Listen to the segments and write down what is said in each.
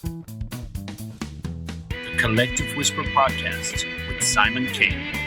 The Collective Whisper Podcast with Simon K.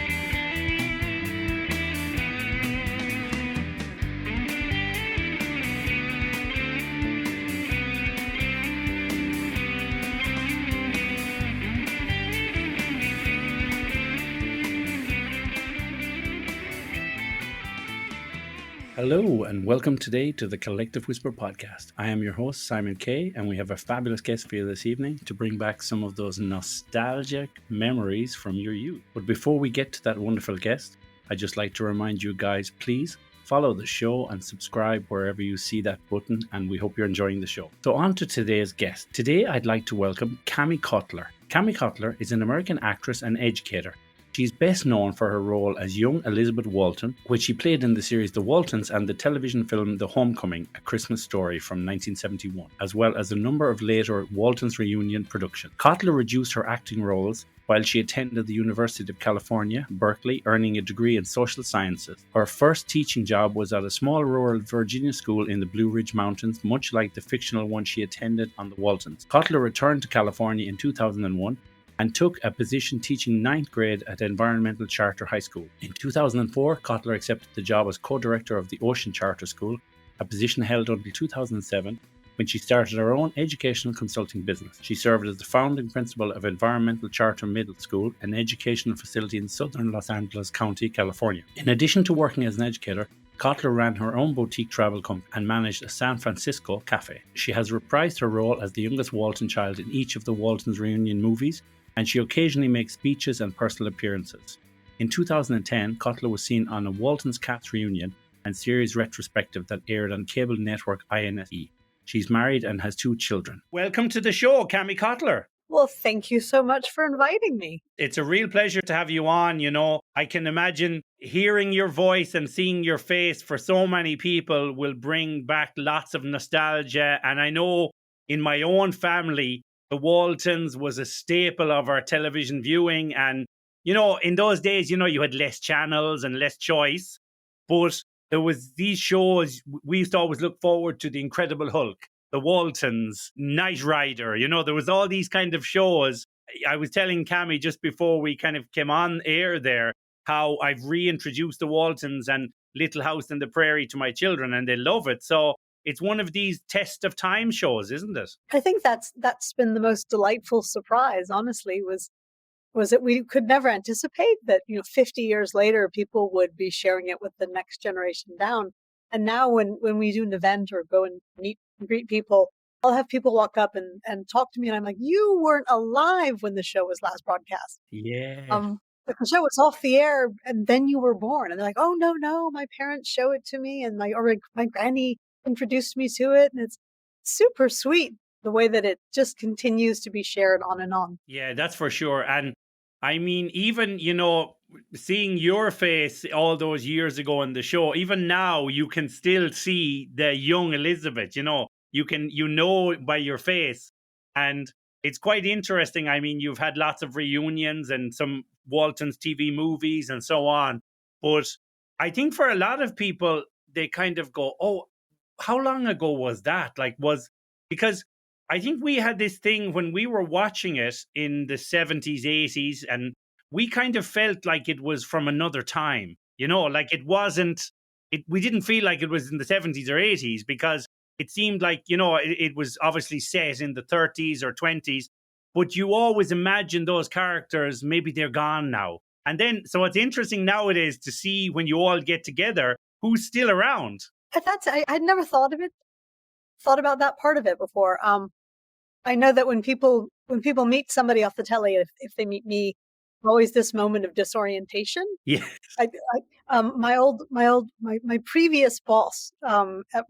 Hello and welcome today to the Collective Whisper Podcast. I am your host, Simon K, and we have a fabulous guest for you this evening to bring back some of those nostalgic memories from your youth. But before we get to that wonderful guest, I'd just like to remind you guys, please follow the show and subscribe wherever you see that button, and we hope you're enjoying the show. So on to today's guest. Today I'd like to welcome Kami Cotler. Kami Cotler is an American actress and educator. She's best known for her role as young Elizabeth Walton, which she played in the series The Waltons and the television film The Homecoming, A Christmas Story from 1971, as well as a number of later Waltons reunion productions. Cotler reduced her acting roles while she attended the University of California, Berkeley, earning a degree in social sciences. Her first teaching job was at a small rural Virginia school in the Blue Ridge Mountains, much like the fictional one she attended on The Waltons. Cotler returned to California in 2001 and took a position teaching 9th grade at Environmental Charter High School. In 2004, Cotler accepted the job as co-director of the Ocean Charter School, a position held until 2007, when she started her own educational consulting business. She served as the founding principal of Environmental Charter Middle School, an educational facility in southern Los Angeles County, California. In addition to working as an educator, Cotler ran her own boutique travel company and managed a San Francisco cafe. She has reprised her role as the youngest Walton child in each of the Waltons reunion movies, and she occasionally makes speeches and personal appearances. In 2010, Cotler was seen on a Waltons Cats reunion and series retrospective that aired on cable network INSE. She's married and has 2 children. Welcome to the show, Kami Cotler. Well, thank you so much for inviting me. It's a real pleasure to have you on. You know, I can imagine hearing your voice and seeing your face for so many people will bring back lots of nostalgia. And I know in my own family, the Waltons was a staple of our television viewing. And, you know, in those days, you know, you had less channels and less choice. But there was these shows, we used to always look forward to The Incredible Hulk, The Waltons, Knight Rider. You know, there was all these kind of shows. I was telling Kami just before we kind of came on air there, how I've reintroduced The Waltons and Little House on the Prairie to my children, and they love it. So it's one of these test of time shows, isn't it? I think that's been the most delightful surprise, honestly, was that we could never anticipate that, 50 years later, people would be sharing it with the next generation down. And now when we do an event or go and meet and greet people, I'll have people walk up and talk to me, and I'm like, you weren't alive when the show was last broadcast. Yeah. The show was off the air and then you were born. And they're like, oh, no, my parents show it to me and my granny introduced me to it, and it's super sweet the way that it just continues to be shared on and on. Yeah, that's for sure. And I mean, even, seeing your face all those years ago in the show, even now you can still see the young Elizabeth, you know by your face. And it's quite interesting. I mean, you've had lots of reunions and some Waltons TV movies and so on. But I think for a lot of people, they kind of go, oh, how long ago was that? Because I think we had this thing when we were watching it in the 70s, 80s, and we kind of felt like it was from another time, like we didn't feel like it was in the 70s or 80s, because it seemed like, it was obviously set in the 30s or 20s, but you always imagine those characters, maybe they're gone now. And then, so it's interesting nowadays to see when you all get together, who's still around. I'd never thought about that part of it before. I know that when people meet somebody off the telly, if they meet me, always this moment of disorientation. Yes. My previous boss at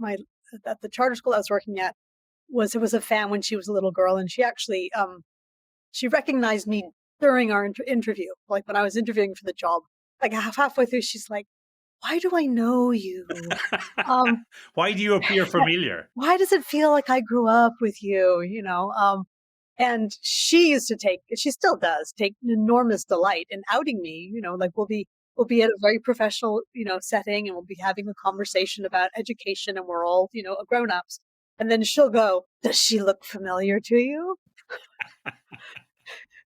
the charter school I was working at was a fan when she was a little girl, and she actually she recognized me during our interview, like when I was interviewing for the job. Like halfway through, she's like, why do I know you? Why do you appear familiar? Why does it feel like I grew up with you? And she still does take an enormous delight in outing me. Like we'll be at a very professional, setting, and we'll be having a conversation about education, and we're all, grown-ups. And then she'll go, does she look familiar to you?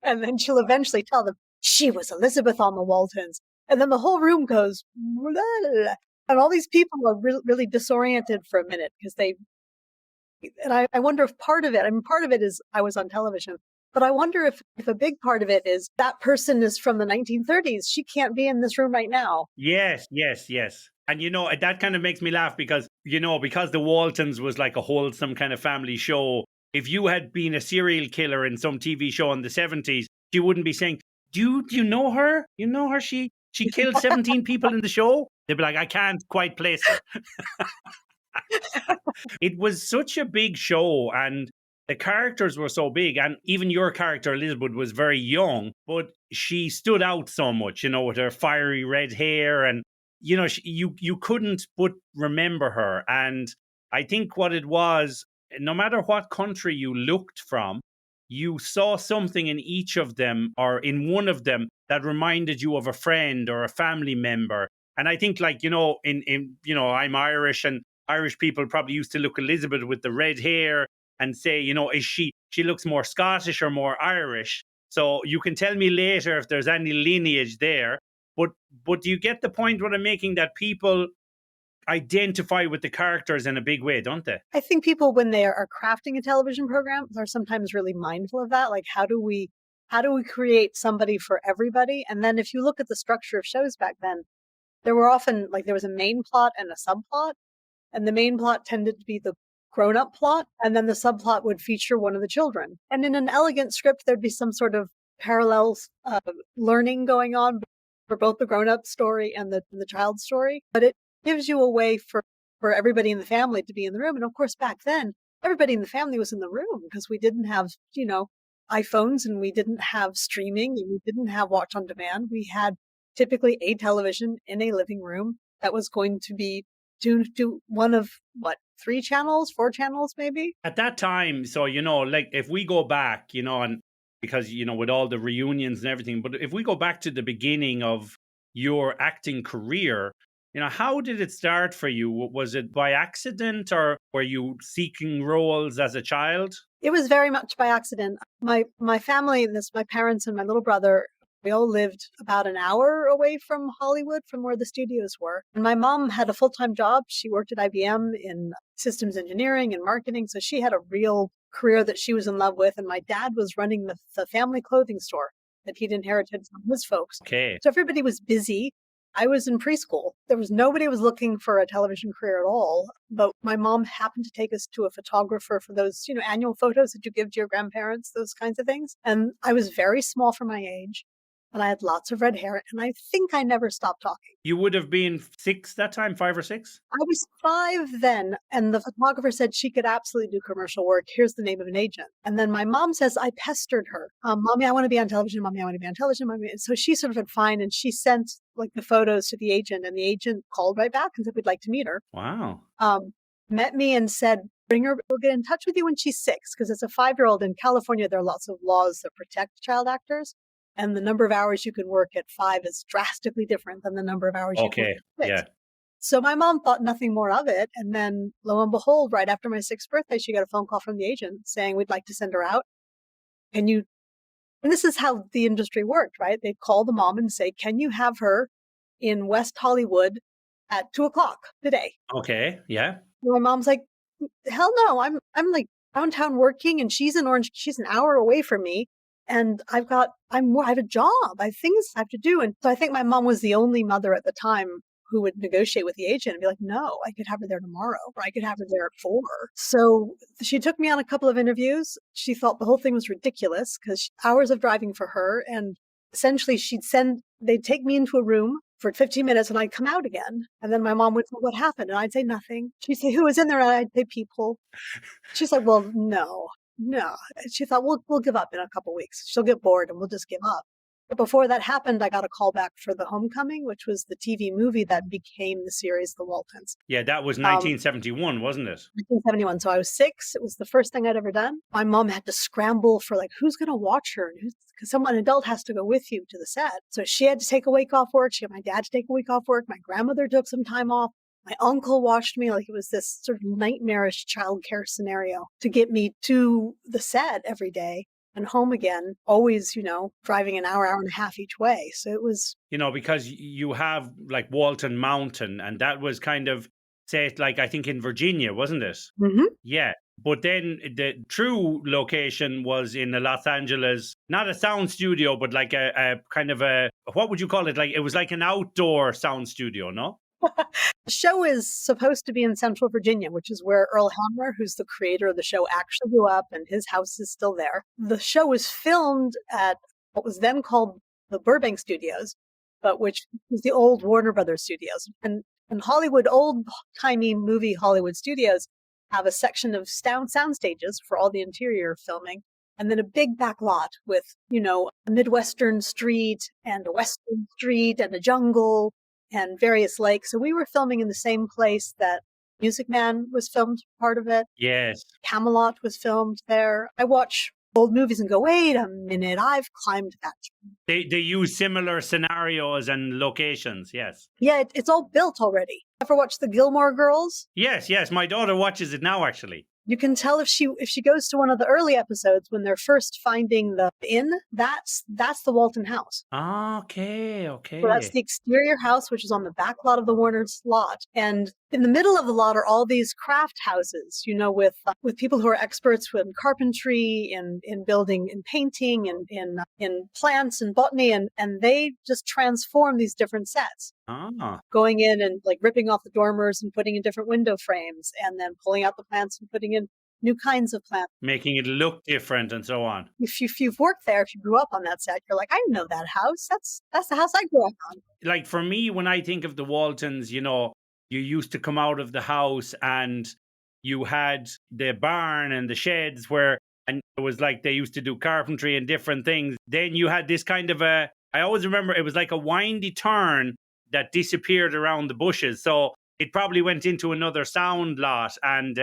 And then she'll eventually tell them, she was Elizabeth on the Waltons. And then the whole room goes, blah, blah, blah. And all these people are really disoriented for a minute because I wonder if part of it is I was on television, but I wonder if a big part of it is that person is from the 1930s. She can't be in this room right now. Yes, yes, yes. And that kind of makes me laugh because the Waltons was like a wholesome kind of family show. If you had been a serial killer in some TV show in the 70s, you wouldn't be saying, do you know her? You know her? She killed 17 people in the show. They'd be like, I can't quite place her. It was such a big show and the characters were so big. And even your character, Elizabeth, was very young, but she stood out so much, with her fiery red hair. And, you couldn't but remember her. And I think what it was, no matter what country you looked from, you saw something in each of them or in one of them that reminded you of a friend or a family member. And I think I'm Irish and Irish people probably used to look Elizabeth with the red hair and say, is she looks more Scottish or more Irish? So you can tell me later if there's any lineage there. But do you get the point what I'm making, that people identify with the characters in a big way, don't they? I think people, when they are crafting a television program, are sometimes really mindful of that. Like, how do we create somebody for everybody? And then if you look at the structure of shows back then, there were often, like, there was a main plot and a subplot. And the main plot tended to be the grown-up plot, and then the subplot would feature one of the children. And in an elegant script, there'd be some sort of parallel learning going on for both the grown-up story and the child story. But it gives you a way for everybody in the family to be in the room. And of course, back then, everybody in the family was in the room because we didn't have, iPhones, and we didn't have streaming, and we didn't have watch on demand. We had typically a television in a living room that was going to be do one of 3 channels, 4 channels maybe at that time. So like if we go back, and because with all the reunions and everything, but if we go back to the beginning of your acting career, how did it start for you? Was it by accident or were you seeking roles as a child? It was very much by accident. My family, my parents and my little brother, we all lived about an hour away from Hollywood, from where the studios were. And my mom had a full-time job. She worked at IBM in systems engineering and marketing. So she had a real career that she was in love with. And my dad was running the family clothing store that he'd inherited from his folks. Okay. So everybody was busy. I was in preschool. Nobody was looking for a television career at all. But my mom happened to take us to a photographer for those, annual photos that you give to your grandparents, those kinds of things. And I was very small for my age. And I had lots of red hair, and I think I never stopped talking. You would have been 6 that time, 5 or 6? I was 5 then, and the photographer said she could absolutely do commercial work. Here's the name of an agent. And then my mom says I pestered her. Mommy, I want to be on television. Mommy, I want to be on television. Mommy. So she sort of said fine, and she sent the photos to the agent, and the agent called right back and said we'd like to meet her. Wow. Met me and said, bring her, we'll get in touch with you when she's 6, because as a 5-year-old in California, there are lots of laws that protect child actors. And the number of hours you can work at 5 is drastically different than the number of hours you can work at 6. Yeah. So my mom thought nothing more of it. And then lo and behold, right after my 6th birthday, she got a phone call from the agent saying, we'd like to send her out. And this is how the industry worked, right? They'd call the mom and say, can you have her in West Hollywood at 2:00 today? Okay. Yeah. My mom's like, hell no, I'm like downtown working, and she's in Orange. She's an hour away from me. And I have a job. I have things I have to do. And so I think my mom was the only mother at the time who would negotiate with the agent and be like, no, I could have her there tomorrow, or I could have her there at 4. So she took me on a couple of interviews. She thought the whole thing was ridiculous because hours of driving for her. And essentially they'd take me into a room for 15 minutes and I'd come out again. And then my mom would say, what happened? And I'd say nothing. She'd say, who was in there? And I'd say people. She's like, well, no. She thought, we'll give up in a couple of weeks. She'll get bored and we'll just give up. But before that happened, I got a call back for The Homecoming, which was the TV movie that became the series The Waltons. Yeah, that was 1971, wasn't it? 1971. So I was 6. It was the first thing I'd ever done. My mom had to scramble for who's going to watch her? Because an adult has to go with you to the set. So she had to take a week off work. She had my dad to take a week off work. My grandmother took some time off. My uncle watched me like it was this sort of nightmarish childcare scenario to get me to the set every day. and home again, always, driving an hour and a half each way. So it was, because you have like Walton Mountain, and that was kind of set like I think in Virginia, wasn't it? Mhm. Yeah. But then the true location was in the Los Angeles, not a sound studio, but like a kind of what would you call it? Like it was like an outdoor sound studio, no? The show is supposed to be in Central Virginia, which is where Earl Hamner, who's the creator of the show, actually grew up, and his house is still there. The show was filmed at what was then called the Burbank Studios, but which was the old Warner Brothers Studios. And Hollywood, old-timey movie Hollywood studios have a section of sound stages for all the interior filming, and then a big back lot with, a Midwestern street and a Western street and a jungle and various lakes. So we were filming in the same place that Music Man was filmed, part of it. Yes. Camelot was filmed there. I watch old movies and go, wait a minute, I've climbed that tree. They use similar scenarios and locations, yes. Yeah, it's all built already. Ever watch the Gilmore Girls? Yes. My daughter watches it now, actually. You can tell if she goes to one of the early episodes when they're first finding the inn, that's the Walton house. Okay. So that's the exterior house, which is on the back lot of the Warner's lot. And in the middle of the lot are all these craft houses, with people who are experts in carpentry, in building, in painting, and in plants and botany, and they just transform these different sets. Going in and like ripping off the dormers and putting in different window frames, and then pulling out the plants and putting in new kinds of plants, making it look different and so on. If you've worked there, if you grew up on that set, you're like, I know that house. That's the house I grew up on. Like for me, when I think of the Waltons, you used to come out of the house and you had the barn and the sheds and it was like they used to do carpentry and different things. Then you had this kind of I always remember it was like a windy turn that disappeared around the bushes. So it probably went into another sound lot. And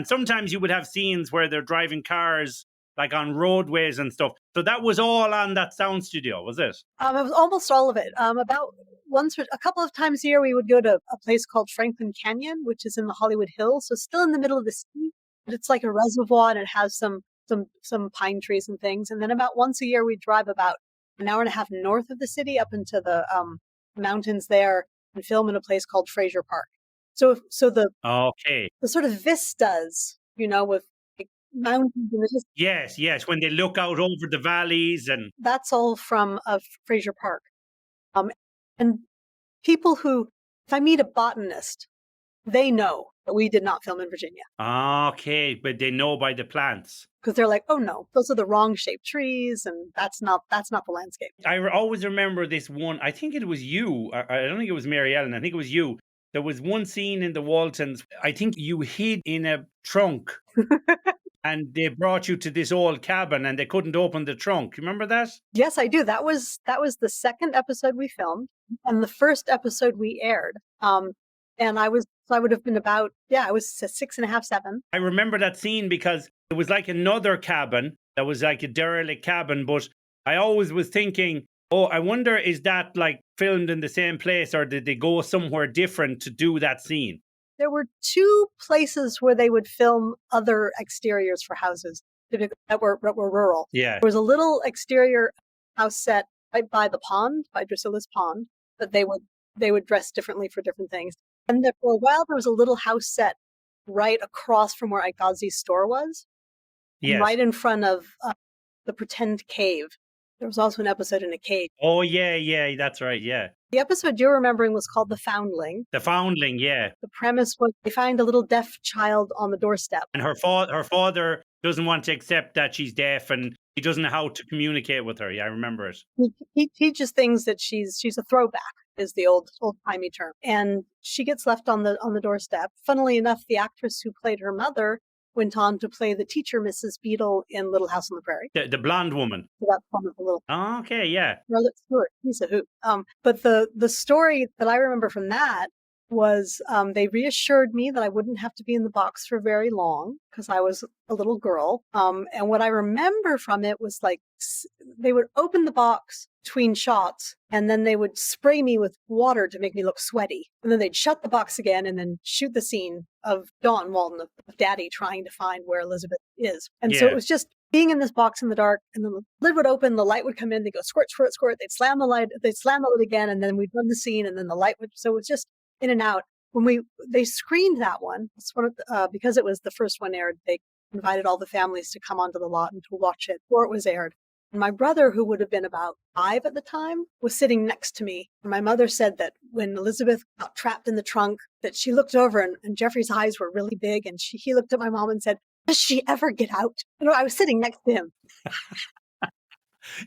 sometimes you would have scenes where they're driving cars like on roadways and stuff. So that was all on that sound studio, was it? It was almost all of it. About a couple of times a year, we would go to a place called Franklin Canyon, which is in the Hollywood Hills. So still in the middle of the city, but it's like a reservoir and it has some pine trees and things. And then about once a year, we drive about an hour and a half north of the city up into the mountains there and film in a place called Fraser Park. So the sort of vistas, with mountains in the distance. Yes, when they look out over the valleys, and that's all from Fraser Park. And people if I meet a botanist, they know that we did not film in Virginia. Okay, but they know by the plants. Because they're like, oh no, those are the wrong shaped trees, and that's not the landscape. I always remember this one. I think it was you. I don't think it was Mary Ellen. I think it was you. There was one scene in the Waltons. I think you hid in a trunk. And they brought you to this old cabin and they couldn't open the trunk. You remember that? Yes, I do. That was the second episode we filmed and the first episode we aired. And I would have been I was 6.5, 7. I remember that scene because it was like another cabin that was like a derelict cabin. But I always was thinking, oh, I wonder, is that like filmed in the same place or did they go somewhere different to do that scene? There were 2 places where they would film other exteriors for houses that were rural. Yeah. There was a little exterior house set right by the pond, by Drusilla's pond, that they would dress differently for different things. And then for a while, there was a little house set right across from where Agassi's store was. Yes. Right in front of the pretend cave. There was also an episode in a cave. Oh, yeah, that's right, yeah. The episode you're remembering was called The Foundling. The Foundling, yeah. The premise was they find a little deaf child on the doorstep. And her father doesn't want to accept that she's deaf and he doesn't know how to communicate with her. Yeah, I remember it. He teaches things that she's a throwback, is the old-timey term. And she gets left on the doorstep. Funnily enough, the actress who played her mother went on to play the teacher, Mrs. Beadle, in Little House on the Prairie. The blonde woman. So that's one of the little... Oh, okay, yeah. Charlotte Stewart, he's a hoot. But the story that I remember from that was they reassured me that I wouldn't have to be in the box for very long because I was a little girl. And what I remember from it was like they would open the box between shots and then they would spray me with water to make me look sweaty. And then they'd shut the box again and then shoot the scene of Dawn Walton, of Daddy trying to find where Elizabeth is. And so it was just being in this box in the dark, and then the lid would open, the light would come in, they go squirt, squirt, squirt, they'd slam the light, they'd slam the lid again, and then we'd run the scene, and then the light would, so it was just in and out. When they screened that one, it's one of because it was the first one aired, they invited all the families to come onto the lot and to watch it before it was aired. And my brother, who would have been about 5 at the time, was sitting next to me. And my mother said that when Elizabeth got trapped in the trunk, that she looked over and Jeffrey's eyes were really big. And he looked at my mom and said, "Does she ever get out?" I was sitting next to him.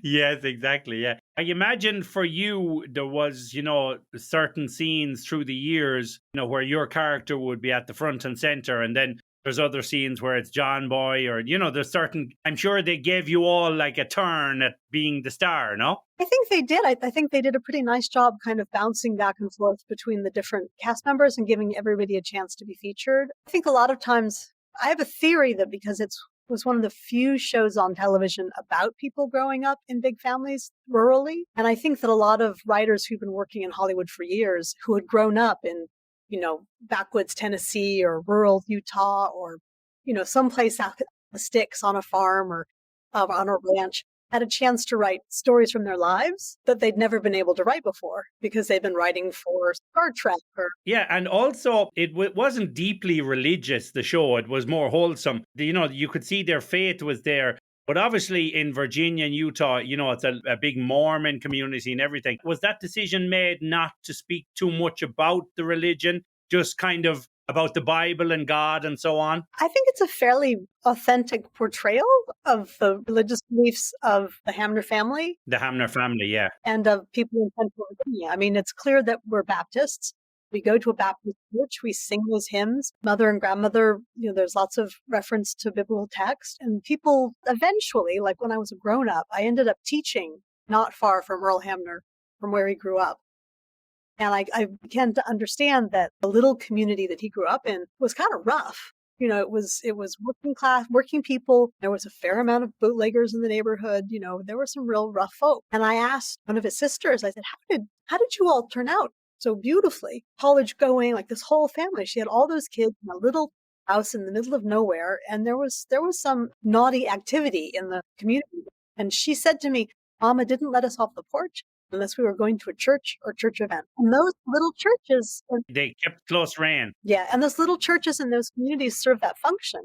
Yes, exactly. Yeah. I imagine for you, there was, certain scenes through the years, where your character would be at the front and center. And then there's other scenes where it's John Boy or, there's certain, I'm sure they gave you all like a turn at being the star, no? I think they did. I think they did a pretty nice job kind of bouncing back and forth between the different cast members and giving everybody a chance to be featured. I think a lot of times, I have a theory that because it was one of the few shows on television about people growing up in big families rurally. And I think that a lot of writers who've been working in Hollywood for years, who had grown up in, backwoods Tennessee or rural Utah or, someplace out in the sticks on a farm or on a ranch, had a chance to write stories from their lives that they'd never been able to write before because they've been writing for Star Trek. Yeah, and also it wasn't deeply religious, the show. It was more wholesome. You could see their faith was there. But obviously in Virginia and Utah, it's a big Mormon community and everything. Was that decision made not to speak too much about the religion, just kind of about the Bible and God and so on? I think it's a fairly authentic portrayal of the religious beliefs of the Hamner family. The Hamner family, yeah. And of people in Central Virginia. I mean, it's clear that we're Baptists. We go to a Baptist church, we sing those hymns. Mother and grandmother, there's lots of reference to biblical text. And people eventually, like when I was a grown up, I ended up teaching not far from Earl Hamner, from where he grew up. And I began to understand that the little community that he grew up in was kind of rough. It was working class, working people. There was a fair amount of bootleggers in the neighborhood. There were some real rough folk. And I asked one of his sisters, I said, how did you all turn out so beautifully? College going, like this whole family. She had all those kids in a little house in the middle of nowhere. And there was some naughty activity in the community. And she said to me, "Mama didn't let us off the porch unless we were going to a church or church event." And those little churches, they kept close rein. Yeah, and those little churches and those communities serve that function.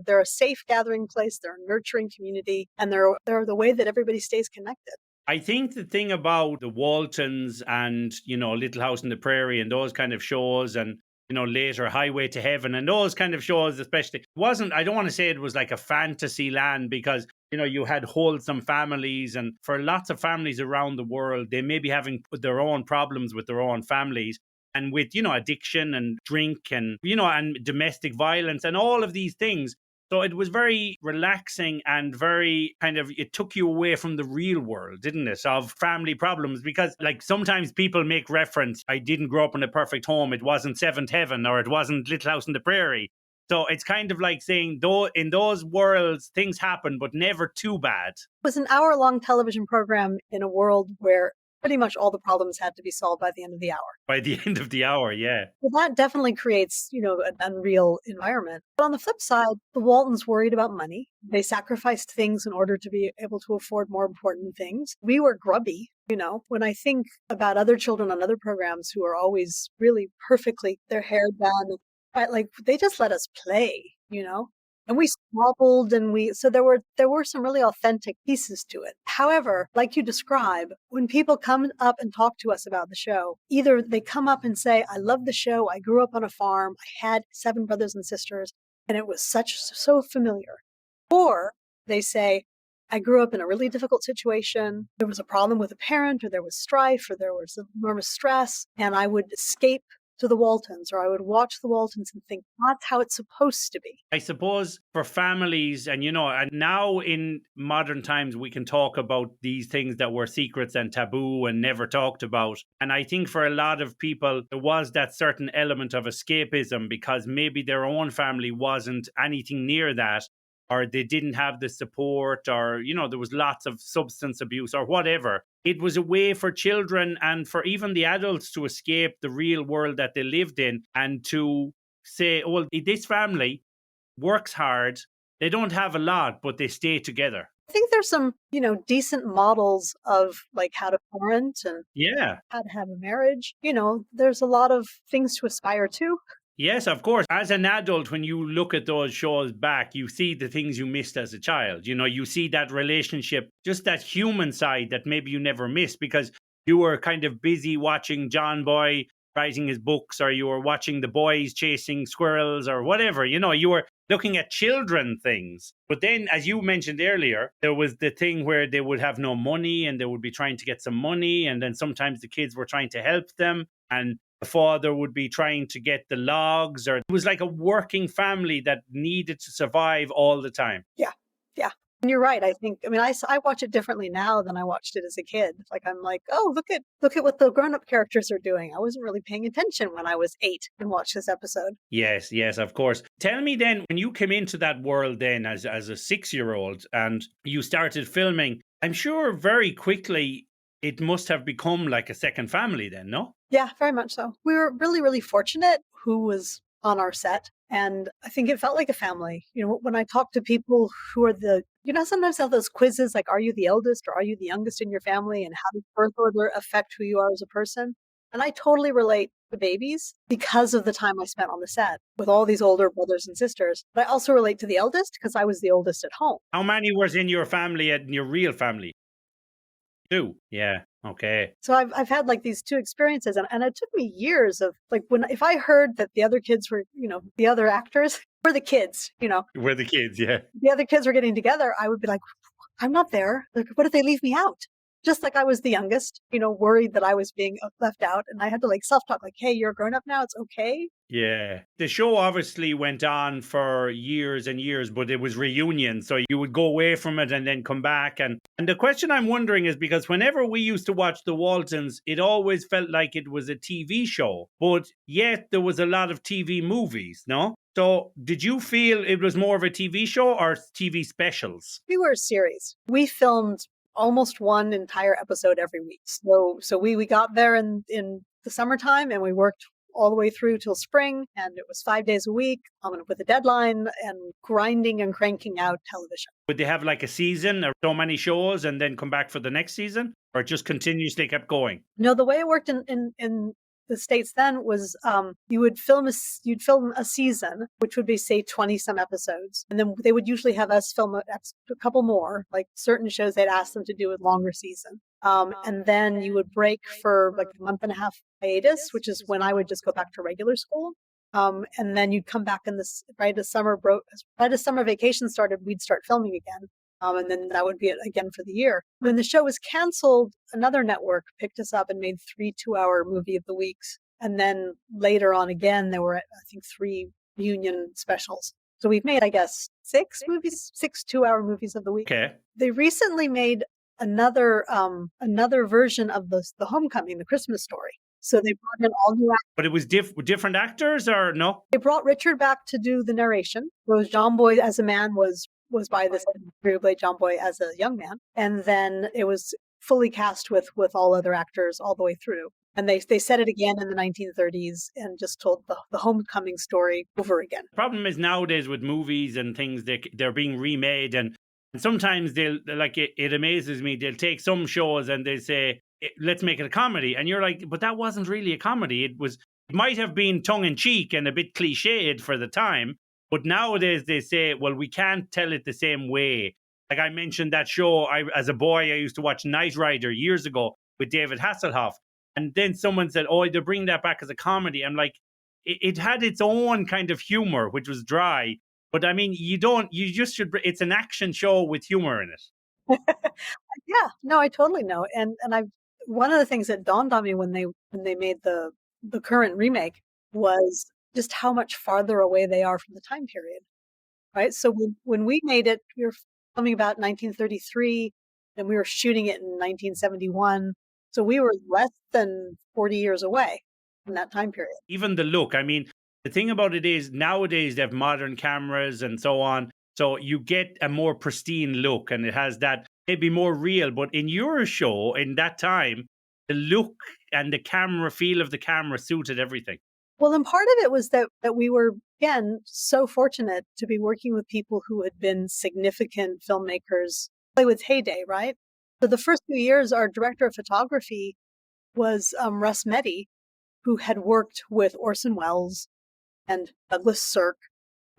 They're a safe gathering place, they're a nurturing community, and they're the way that everybody stays connected. I think the thing about the Waltons and, Little House on the Prairie and those kind of shows and, later Highway to Heaven and those kind of shows especially, I don't want to say it was like a fantasy land because, you had wholesome families, and for lots of families around the world, they may be having their own problems with their own families and with, addiction and drink and, and domestic violence and all of these things. So it was very relaxing and very it took you away from the real world, didn't it, of family problems? Because like sometimes people make reference, I didn't grow up in a perfect home. It wasn't Seventh Heaven or it wasn't Little House on the Prairie. So it's kind of like saying, though, in those worlds, things happen, but never too bad. It was an hour-long television program in a world where pretty much all the problems had to be solved by the end of the hour. By the end of the hour, yeah. Well, that definitely creates, an unreal environment. But on the flip side, the Waltons worried about money. They sacrificed things in order to be able to afford more important things. We were grubby. When I think about other children on other programs who are always really perfectly, their hair done, right? Like they just let us play, and we squabbled so there were some really authentic pieces to it. However, like you describe, when people come up and talk to us about the show, either they come up and say, "I love the show. I grew up on a farm. I had 7 brothers and sisters, and it was so familiar." Or they say, "I grew up in a really difficult situation. There was a problem with a parent, or there was strife, or there was enormous stress, and I would escape to the Waltons, or I would watch the Waltons and think that's how it's supposed to be." I suppose for families and, and now in modern times, we can talk about these things that were secrets and taboo and never talked about. And I think for a lot of people, there was that certain element of escapism because maybe their own family wasn't anything near that, or they didn't have the support, or, there was lots of substance abuse or whatever. It was a way for children and for even the adults to escape the real world that they lived in and to say, "Oh, well, this family works hard. They don't have a lot, but they stay together. I think there's some, decent models of like how to parent and Yeah. how to have a marriage. There's a lot of things to aspire to. Yes, of course. As an adult, when you look at those shows back, you see the things you missed as a child. You see that relationship, just that human side that maybe you never missed because you were kind of busy watching John Boy writing his books, or you were watching the boys chasing squirrels or whatever. You were looking at children things. But then, as you mentioned earlier, there was the thing where they would have no money and they would be trying to get some money. And then sometimes the kids were trying to help them. And the father would be trying to get the logs, or it was like a working family that needed to survive all the time. Yeah. Yeah. And you're right. I watch it differently now than I watched it as a kid. Like, I'm like, oh, look at what the grown-up characters are doing. I wasn't really paying attention when I was 8 and watched this episode. Yes, of course. Tell me then, when you came into that world then as a 6-year-old and you started filming, I'm sure very quickly it must have become like a second family then, no? Yeah, very much so. We were really, really fortunate who was on our set. And I think it felt like a family. When I talk to people who are sometimes have those quizzes like, are you the eldest or are you the youngest in your family? And how does birth order affect who you are as a person? And I totally relate to babies because of the time I spent on the set with all these older brothers and sisters. But I also relate to the eldest because I was the oldest at home. How many was in your family, in your real family? 2. Yeah. Okay. So I've had like these 2 experiences, and it took me years of like if I heard that the other kids were, the other actors were the kids, We're the kids, yeah. the other kids were getting together, I would be like, I'm not there. Like, what if they leave me out? Just like I was the youngest, worried that I was being left out, and I had to like self-talk, like, hey, you're a grown up now. It's okay. Yeah. The show obviously went on for years and years, but it was reunion. So you would go away from it and then come back. And the question I'm wondering is because whenever we used to watch the Waltons, it always felt like it was a TV show, but yet there was a lot of TV movies, no? So did you feel it was more of a TV show or TV specials? We were a series. We filmed almost one entire episode every week. So we got there in the summertime and we worked all the way through till spring, and it was 5 days a week with a deadline and grinding and cranking out television. Would they have like a season or so many shows and then come back for the next season, or it just continuously kept going? No, the way it worked in the States then was you'd film a season, which would be say 20 some episodes, and then they would usually have us film a couple more, like certain shows they'd ask them to do a longer season. And then you would break for like a month and a half hiatus, which is when I would just go back to regular school. And then you'd come back right as summer vacation started, we'd start filming again. And then that would be it again for the year. When the show was canceled, another network picked us up and made 3 2-hour movie of the weeks. And then later on again, there were, I think, 3 reunion specials. So we've made, I guess, 6 2-hour movies of the week. Okay. They recently made another version of the Homecoming, the Christmas story. So they brought in all new actors. But it was different actors, or no? They brought Richard back to do the narration. Rose John Boy as a man was by this who played John Boy as a young man. And then it was fully cast with all other actors all the way through. And they said it again in the 1930s and just told the Homecoming story over again. The problem is nowadays with movies and things, they're being remade, and sometimes it amazes me, they'll take some shows and they say, let's make it a comedy. And you're like, but that wasn't really a comedy. It might have been tongue in cheek and a bit cliched for the time. But nowadays they say, well, we can't tell it the same way. Like I mentioned that show, as a boy, I used to watch Knight Rider years ago with David Hasselhoff. And then someone said, oh, they're bringing that back as a comedy. I'm like, it had its own kind of humor, which was dry. But I mean, you just should, it's an action show with humor in it. Yeah, no, I totally know. And one of the things that dawned on me when they made the current remake was just how much farther away they are from the time period, right? So when we made it, we were filming about 1933, and we were shooting it in 1971. So we were less than 40 years away from that time period. Even the look, I mean, the thing about it is nowadays they have modern cameras and so on. So you get a more pristine look and it has that maybe more real. But in your show, in that time, the look and the camera feel of the camera suited everything. Well, and part of it was that we were, again, so fortunate to be working with people who had been significant filmmakers, Hollywood's heyday, right? So the first few years, our director of photography was Russ Meddy, who had worked with Orson Welles and Douglas Sirk.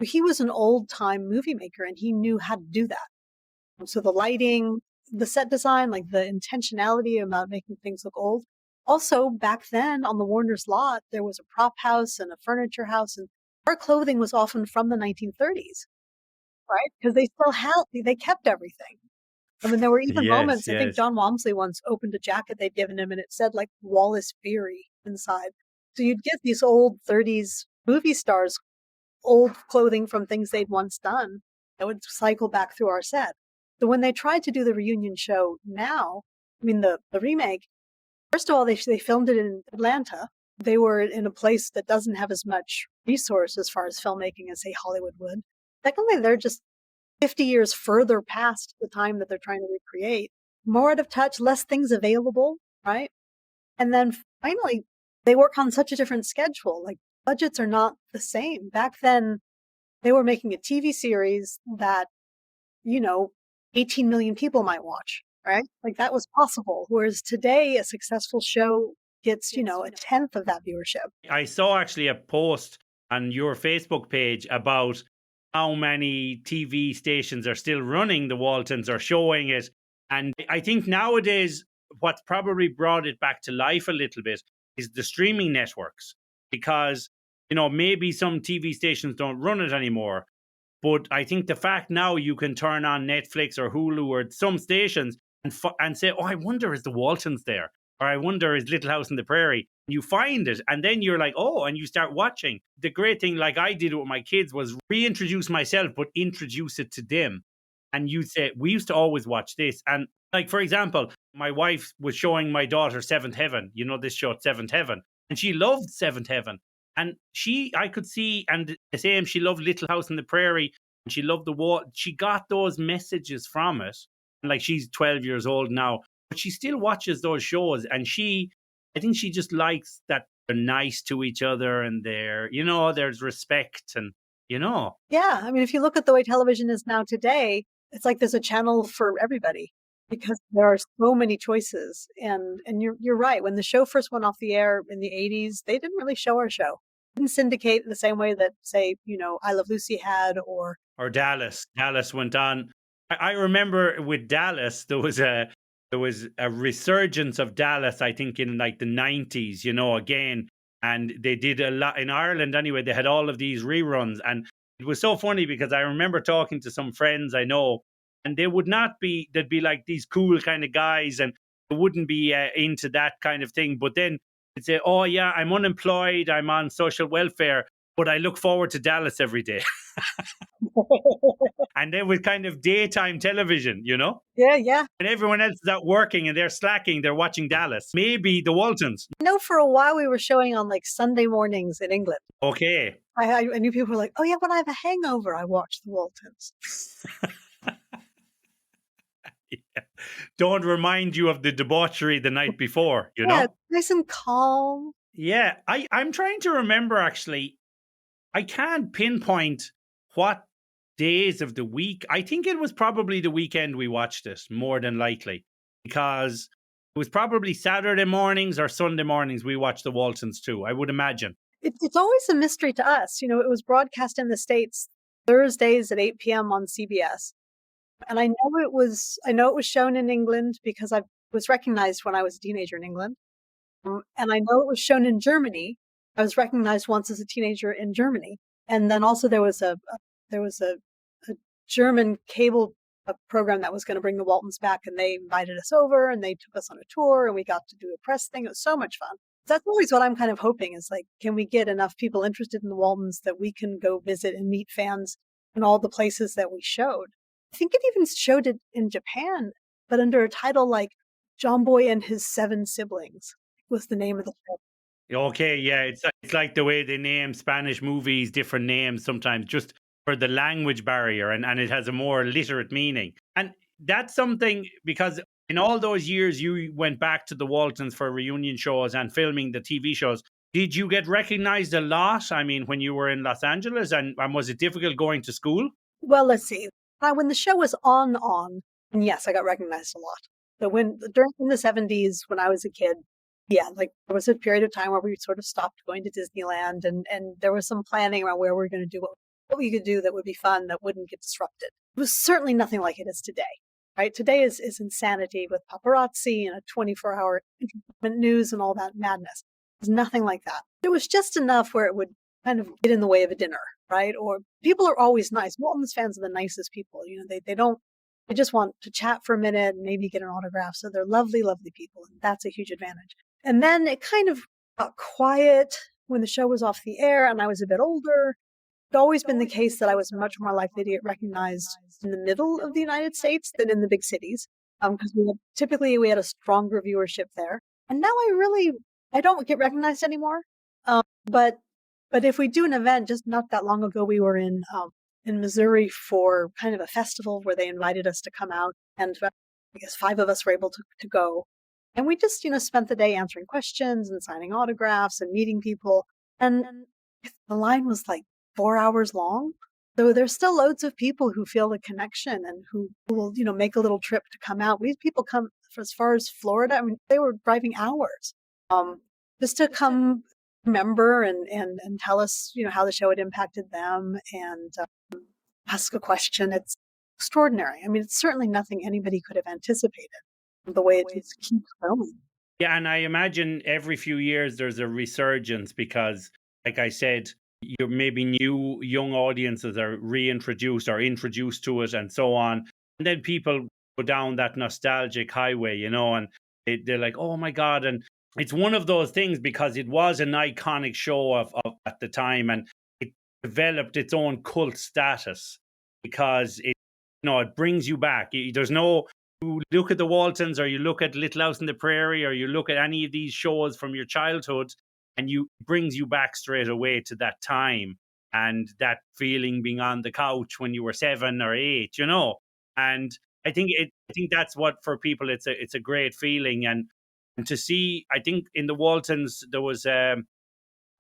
He was an old-time movie maker, and he knew how to do that. So the lighting, the set design, like the intentionality about making things look old. Also, back then on the Warner's lot, there was a prop house and a furniture house, and our clothing was often from the 1930s, right? Because they kept everything. I mean, there were even Yes, moments, I think yes. John Walmsley once opened a jacket they'd given him and it said like Wallace Beery inside. So you'd get these old 30s movie stars, old clothing from things they'd once done that would cycle back through our set. So when they tried to do the reunion show now, I mean, the remake, first of all, they filmed it in Atlanta. They were in a place that doesn't have as much resource as far as filmmaking as, say, Hollywood would. Secondly, they're just 50 years further past the time that they're trying to recreate. More out of touch, less things available, right? And then finally, they work on such a different schedule. Like, budgets are not the same. Back then, they were making a TV series that, 18 million people might watch, right? Like that was possible. Whereas today, a successful show gets, a tenth of that viewership. I saw actually a post on your Facebook page about how many TV stations are still running the Waltons or showing it. And I think nowadays, what's probably brought it back to life a little bit is the streaming networks. Because, maybe some TV stations don't run it anymore. But I think the fact now you can turn on Netflix or Hulu or some stations and say, oh, I wonder is the Waltons there? Or I wonder is Little House on the Prairie? You find it and then you're like, oh, and you start watching. The great thing, like I did with my kids, was reintroduce myself, but introduce it to them. And you say, we used to always watch this. And like, for example, my wife was showing my daughter Seventh Heaven, this show, Seventh Heaven, and she loved Seventh Heaven. And I could see, and the same, she loved Little House on the Prairie, and she loved the war. She got those messages from it. And like she's 12 years old now, but she still watches those shows. And I think she just likes that they're nice to each other and there's respect and. Yeah. I mean, if you look at the way television is now today, it's like there's a channel for everybody because there are so many choices. And you're right. When the show first went off the air in the 80s, they didn't really show our show. Didn't syndicate in the same way that, say, I Love Lucy had or Dallas. Dallas went on. I remember with Dallas, there was a resurgence of Dallas, I think, in like the 90s, again. And they did a lot in Ireland anyway. They had all of these reruns. And it was so funny because I remember talking to some friends I know, and they'd be like these cool kind of guys, and they wouldn't be into that kind of thing. But then they'd say, oh, yeah, I'm unemployed, I'm on social welfare, but I look forward to Dallas every day. And then with kind of daytime television, Yeah, yeah. and everyone else is out working and they're slacking, they're watching Dallas. Maybe the Waltons. I know for a while we were showing on like Sunday mornings in England. Okay. I knew people were like, oh yeah, when I have a hangover, I watch the Waltons. Yeah. Don't remind you of the debauchery the night before, Yeah, nice and calm. Yeah, I'm trying to remember actually. I can't pinpoint what days of the week. I think it was probably the weekend we watched it, more than likely, because it was probably Saturday mornings or Sunday mornings we watched the Waltons too, I would imagine. It's always a mystery to us. It was broadcast in the States Thursdays at 8 p.m. on CBS. And I know it was shown in England because I was recognized when I was a teenager in England. And I know it was shown in Germany. I was recognized once as a teenager in Germany. And then also there was a German cable program that was going to bring the Waltons back, and they invited us over and they took us on a tour and we got to do a press thing. It was so much fun. That's always what I'm kind of hoping is like, can we get enough people interested in the Waltons that we can go visit and meet fans in all the places that we showed? I think it even showed it in Japan, but under a title like John Boy and His 7 Siblings was the name of the show. Okay, yeah, it's like the way they name Spanish movies different names sometimes just for the language barrier, and it has a more literate meaning. And that's something because in all those years you went back to the Waltons for reunion shows and filming the TV shows. Did you get recognized a lot? I mean, when you were in Los Angeles, and was it difficult going to school? Well, let's see. When the show was on, and yes, I got recognized a lot. So during the 70s, when I was a kid, yeah, like there was a period of time where we sort of stopped going to Disneyland, and there was some planning around where we were going to do what we could do that would be fun, that wouldn't get disrupted. It was certainly nothing like it is today, right? Today is insanity with paparazzi and a 24-hour entertainment news and all that madness. It was nothing like that. It was just enough where it would kind of get in the way of a dinner, right? Or people are always nice. Waltons fans are the nicest people. They just want to chat for a minute and maybe get an autograph. So they're lovely, lovely people. And that's a huge advantage. And then it kind of got quiet when the show was off the air and I was a bit older. It's always been the case that I was much more likely to get recognized in the middle of the United States than in the big cities. Because typically we had a stronger viewership there. And now I don't get recognized anymore. But if we do an event, just not that long ago, we were in Missouri for kind of a festival where they invited us to come out, and I guess 5 of us were able to go. And we just, spent the day answering questions and signing autographs and meeting people. And the line was like 4 hours long. So there's still loads of people who feel the connection and who will, make a little trip to come out. We had people come as far as Florida. I mean, they were driving hours just to come remember and tell us, how the show had impacted them and ask a question. It's extraordinary. I mean, it's certainly nothing anybody could have anticipated, the way it just keeps growing. Yeah, and I imagine every few years there's a resurgence because, like I said, you maybe new young audiences are reintroduced or introduced to it and so on. And then people go down that nostalgic highway, and they're like, oh my God. And it's one of those things because it was an iconic show of at the time, and it developed its own cult status because it brings you back. There's no, you look at the Waltons or you look at Little House on the Prairie or you look at any of these shows from your childhood, and it brings you back straight away to that time and that feeling being on the couch when you were 7 or 8, And I think that's what, for people, it's a great feeling. And to see, I think in the Waltons there was a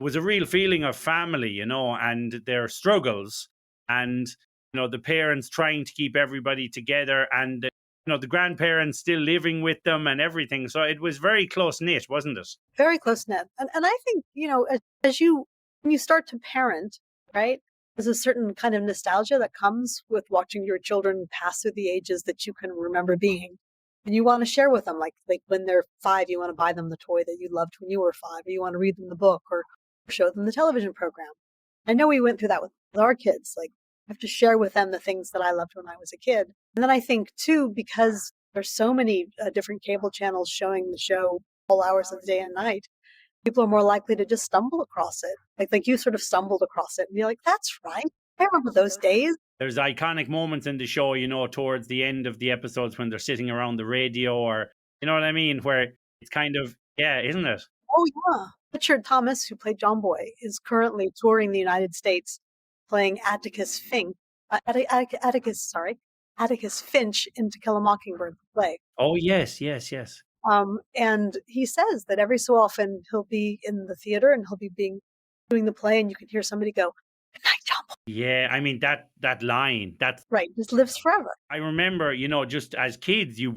real feeling of family, and their struggles, and the parents trying to keep everybody together, and the grandparents still living with them and everything. So it was very close knit, wasn't it? Very close knit. And I think, when you start to parent, right, there's a certain kind of nostalgia that comes with watching your children pass through the ages that you can remember being. And you want to share with them, like when they're 5, you want to buy them the toy that you loved when you were 5, or you want to read them the book or show them the television program. I know we went through that with our kids. Like, I have to share with them the things that I loved when I was a kid. And then I think too, because there's so many different cable channels showing the show all hours of the day and night, people are more likely to just stumble across it. Like you sort of stumbled across it and be like, that's right. I remember those days. There's iconic moments in the show, towards the end of the episodes when they're sitting around the radio, or, you know what I mean? Where it's kind of, yeah, isn't it? Oh, yeah. Richard Thomas, who played John Boy, is currently touring the United States playing Atticus Finch. Atticus Finch in To Kill a Mockingbird, the play. Oh, yes. And he says that every so often he'll be in the theater and he'll be doing the play, and you can hear somebody go, "Good night, John Boy." Yeah, I mean, that line, that's right, just lives forever. I remember, just as kids, you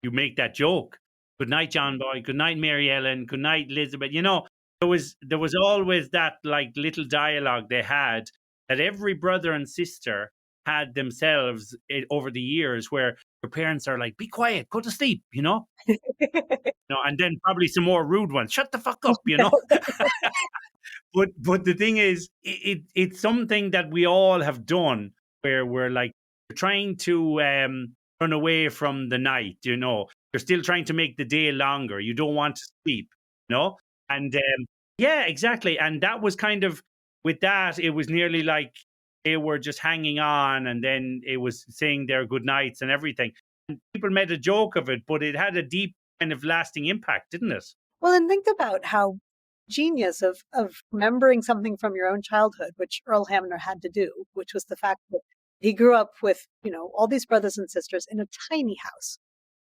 make that joke. Good night, John Boy. Good night, Mary Ellen. Good night, Elizabeth. There was always that like little dialogue they had that every brother and sister had themselves over the years, where your parents are like, "Be quiet, go to sleep," and then probably some more rude ones. "Shut the fuck up," But the thing is, it's something that we all have done, where we're like trying to run away from the night. You're still trying to make the day longer. You don't want to sleep, and yeah, exactly. And that was kind of, with that, it was nearly like they were just hanging on, and then it was saying their good nights and everything. And people made a joke of it, but it had a deep kind of lasting impact, didn't it? Well, and think about how genius of remembering something from your own childhood, which Earl Hamner had to do, which was the fact that he grew up with, all these brothers and sisters in a tiny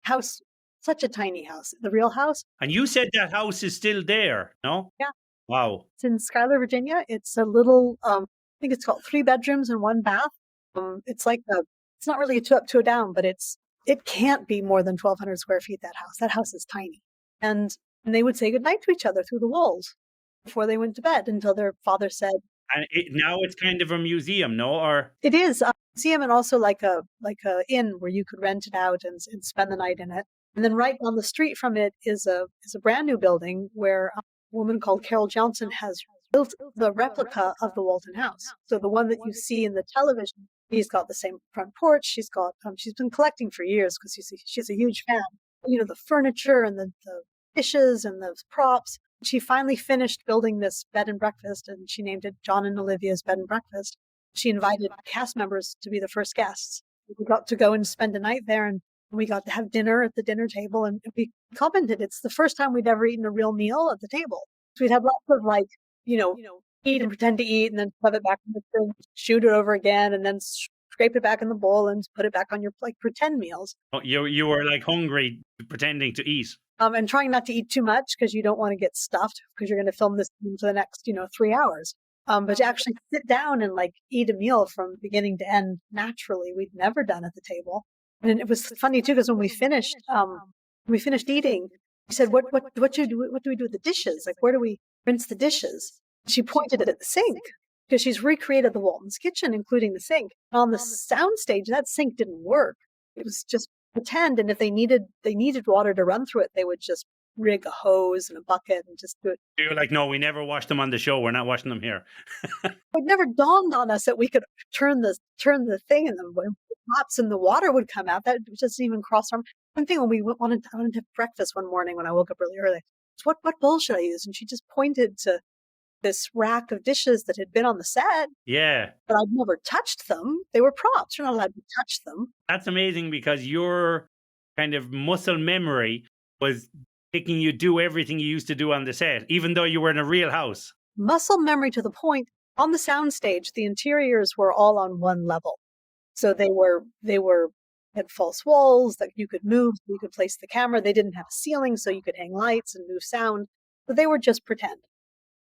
house, such a tiny house, the real house. And you said that house is still there, no? Yeah. Wow. It's in Schuyler, Virginia. It's a little, I think it's got 3 bedrooms and 1 bath. It's like it's not really a 2 up, 2 down, but it can't be more than 1,200 square feet, that house. That house is tiny. And they would say goodnight to each other through the walls before they went to bed until their father said, And now it's kind of a museum, no? Or it is a museum and also like a inn where you could rent it out and spend the night in it. And then right down the street from it is a brand new building where a woman called Carol Johnson has built the replica of the Walton house. So the one that you see in the television, she's got the same front porch. She's been collecting for years because she's a huge fan. You know, the furniture and the dishes and the props. She finally finished building this bed and breakfast, and she named it John and Olivia's Bed and Breakfast. She invited cast members to be the first guests. We got to go and spend a night there, and we got to have dinner at the dinner table. And we commented it's the first time we'd ever eaten a real meal at the table. So we'd have lots of like, you know, eat and pretend to eat, and then shove it back in the fridge, shoot it over again, and then scrape it back in the bowl and put it back on your like pretend meals. you were like hungry, pretending to eat. And trying not to eat too much because you don't want to get stuffed because you're going to film this for the next, 3 hours. But to actually sit down and like eat a meal from beginning to end naturally, we'd never done at the table. And it was funny too because when we finished eating, we said, "What do we do with the dishes? Like, where do we rinse the dishes?" She pointed at the sink because she's recreated the Waltons kitchen, including the sink. On the soundstage, that sink didn't work. It was just pretend, and if they needed water to run through it, they would just rig a hose and a bucket and just do it. You're like, no, we never washed them on the show. We're not washing them here. It never dawned on us that we could turn the thing and the pots and the water would come out. That just didn't even cross our. One thing when I wanted to have breakfast one morning when I woke up really early, what bowl should I use? And she just pointed to this rack of dishes that had been on the set. Yeah. But I'd never touched them. They were props. You're not allowed to touch them. That's amazing because your kind of muscle memory was making you do everything you used to do on the set, even though you were in a real house. Muscle memory to the point, on the soundstage, the interiors were all on one level. So they had false walls that you could move, so you could place the camera. They didn't have a ceiling, so you could hang lights and move sound. But they were just pretend.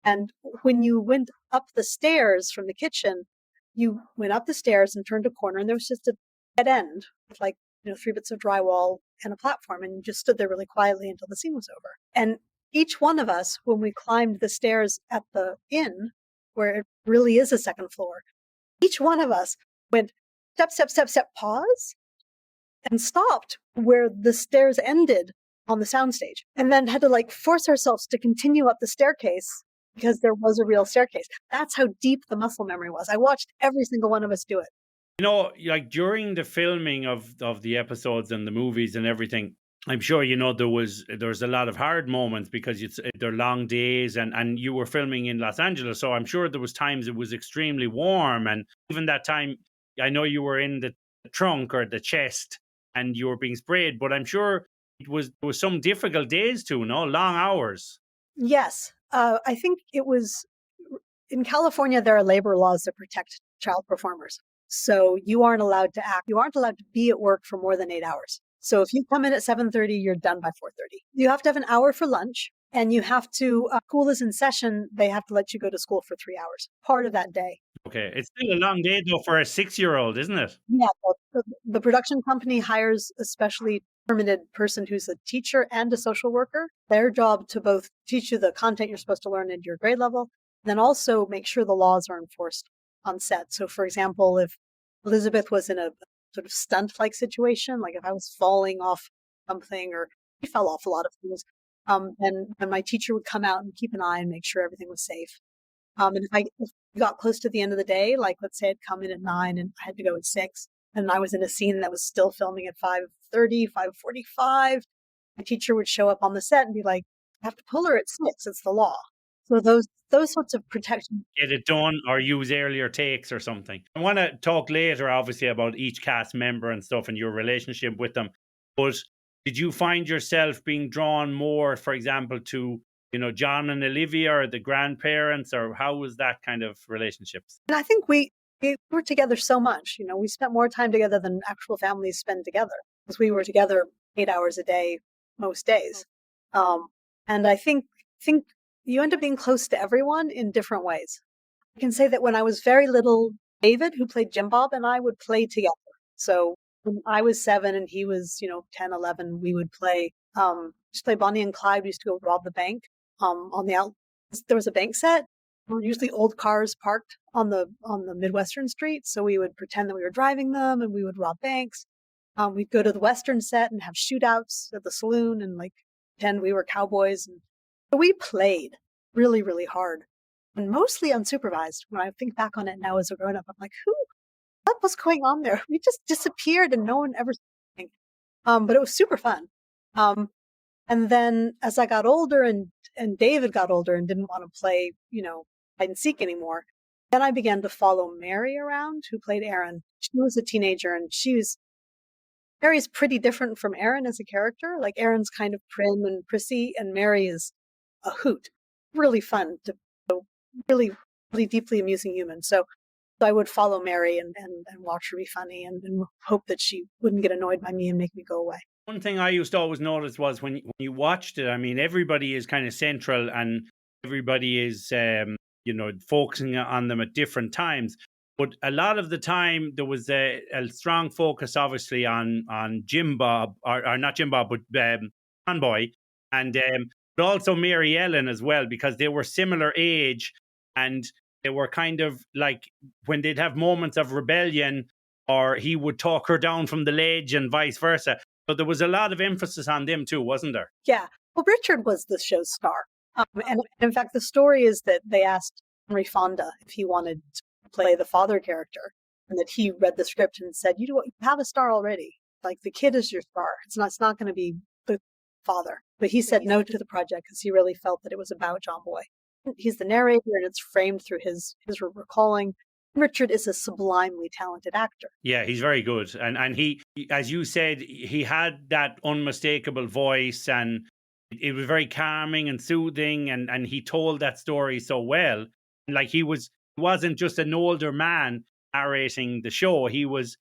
And when you went up the stairs from the kitchen, you went up the stairs and turned a corner, and there was just a dead end with 3 bits of drywall and a platform, and you just stood there really quietly until the scene was over. And each one of us, when we climbed the stairs at the inn, where it really is a second floor, each one of us went step, step, step, step, pause, and stopped where the stairs ended on the soundstage, and then had to force ourselves to continue up the staircase because there was a real staircase. That's how deep the muscle memory was. I watched every single one of us do it. Like during the filming of the episodes and the movies and everything, I'm sure there was a lot of hard moments because they're long days and you were filming in Los Angeles, so I'm sure there was times it was extremely warm, and even that time I know you were in the trunk or the chest and you were being sprayed, but I'm sure there was some difficult days too, no? Long hours. Yes. I think it was in California, there are labor laws that protect child performers. So you aren't allowed to act. You aren't allowed to be at work for more than 8 hours. So if you come in at 7:30, you're done by 4:30. You have to have an hour for lunch, and you have to, school is in session. They have to let you go to school for 3 hours, part of that day. Okay. It's still a long day though for a 6-year-old, isn't it? Yeah. Well, the production company hires a specially permitted person who's a teacher and a social worker. Their job to both teach you the content you're supposed to learn at your grade level, then also make sure the laws are enforced on set. So for example, if Elizabeth was in a sort of stunt-like situation, like if I was falling off something or I fell off a lot of things, then my teacher would come out and keep an eye and make sure everything was safe. And if we got close to the end of the day, like let's say I'd come in at 9 and I had to go at 6, and I was in a scene that was still filming at 5:30, 5:45, my teacher would show up on the set and be like, "I have to pull her at 6. It's the law." So those sorts of protections. Get it done or use earlier takes or something. I want to talk later, obviously, about each cast member and stuff and your relationship with them. But did you find yourself being drawn more, for example, to John and Olivia or the grandparents, or how was that kind of relationships? And I think we were together so much. We spent more time together than actual families spend together because we were together 8 hours a day most days. And I think you end up being close to everyone in different ways. I can say that when I was very little, David, who played Jim Bob, and I would play together. So when I was 7 and he was, 10, 11, we would play, just play Bonnie and Clyde. We used to go rob the bank. On the out, there was a bank set. Were usually old cars parked on the Midwestern street. So we would pretend that we were driving them and we would rob banks. We'd go to the Western set and have shootouts at the saloon and like pretend we were cowboys. And so we played really, really hard and mostly unsupervised. When I think back on it now as a grown up, I'm like, what was going on there? We just disappeared and no one ever said anything. But it was super fun. And then as I got older and David got older and didn't want to play, hide and seek anymore, then I began to follow Mary around, who played Erin. She was a teenager and Mary's pretty different from Erin as a character. Like Erin's kind of prim and prissy and Mary is a hoot. Really fun to really, really deeply amusing human. So I would follow Mary and watch her be funny and hope that she wouldn't get annoyed by me and make me go away. One thing I used to always notice was when you watched it, I mean, everybody is kind of central and everybody is, focusing on them at different times. But a lot of the time, there was a strong focus, obviously, on Jim Bob, or not Jim Bob, but John Boy, and but also Mary Ellen as well, because they were similar age, and they were kind of like when they'd have moments of rebellion, or he would talk her down from the ledge, and vice versa. So there was a lot of emphasis on them too, wasn't there? Yeah. Well, Richard was the show's star, and in fact, the story is that they asked Henry Fonda if he wanted to play the father character, and that he read the script and said, you have a star already. Like the kid is your star. It's not going to be the father. But he said no to the project because he really felt that it was about John Boy. He's the narrator and it's framed through his recalling. Richard is a sublimely talented actor. Yeah, he's very good. And he, as you said, he had that unmistakable voice and it was very calming and soothing, and he told that story so well. Like he wasn't just an older man narrating the show. He was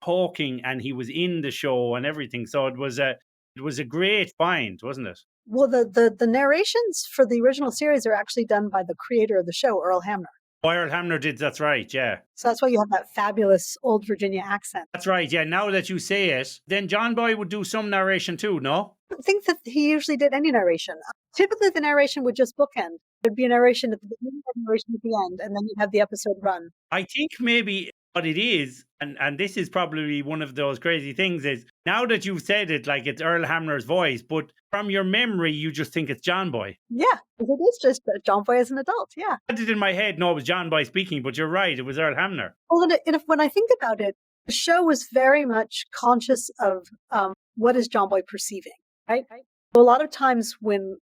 talking and he was in the show and everything. So it was a great find, wasn't it? Well, the narrations for the original series are actually done by the creator of the show, Earl Hamner. Earl Hamner did, that's right, yeah. So that's why you have that fabulous old Virginia accent. That's right, yeah. Now that you say it, then John Boy would do some narration too, no? I don't think that he usually did any narration. Typically, the narration would just bookend. There'd be a narration at the beginning and a narration at the end, and then you'd have the episode run. I think maybe what it is, and this is probably one of those crazy things, is now that you've said it, like it's Earl Hamner's voice, but from your memory, you just think it's John Boy. Yeah, it is just John Boy as an adult, yeah. I had it in my head, no, it was John Boy speaking, but you're right, it was Earl Hamner. Well, when I think about it, the show was very much conscious of what is John Boy perceiving, right? So a lot of times when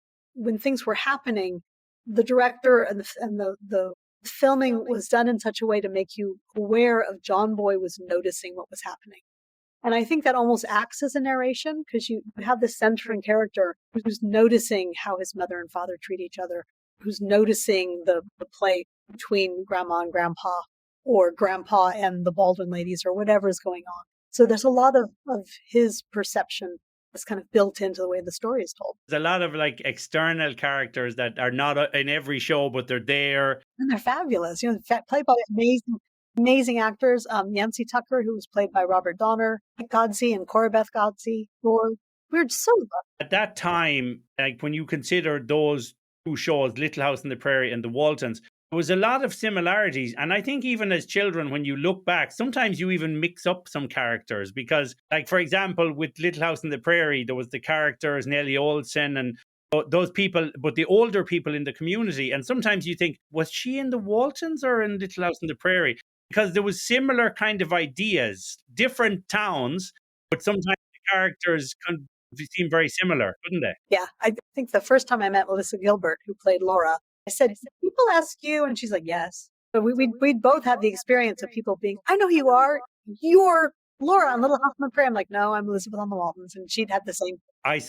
things were happening, the director and the filming was done in such a way to make you aware of John Boy was noticing what was happening. And I think that almost acts as a narration because you have this centering character who's noticing how his mother and father treat each other, who's noticing the play between grandma and grandpa, or grandpa and the Baldwin ladies, or whatever is going on. So there's a lot of his perception that's kind of built into the way the story is told. There's a lot of like external characters that are not in every show, but they're there. And they're fabulous. Played by amazing actors. Yancey Tucker, who was played by Robert Donner, Godsey and Cora Beth Godsey. We're so lucky. At that time, like when you consider those two shows, Little House on the Prairie and the Waltons, there was a lot of similarities. And I think even as children, when you look back, sometimes you even mix up some characters because, like, for example, with Little House on the Prairie, there was the characters Nellie Olson and those people, but the older people in the community. And sometimes you think, was she in the Waltons or in Little House on the Prairie? Because there was similar kind of ideas, different towns, but sometimes the characters seem very similar, couldn't they? Yeah, I think the first time I met Melissa Gilbert, who played Laura, I said, people ask you, and she's like, yes. So we'd both had the experience of people being, I know who you are. You're Laura on Little House on the Prairie. I'm like, no, I'm Elizabeth on the Waltons. And she'd had the same. I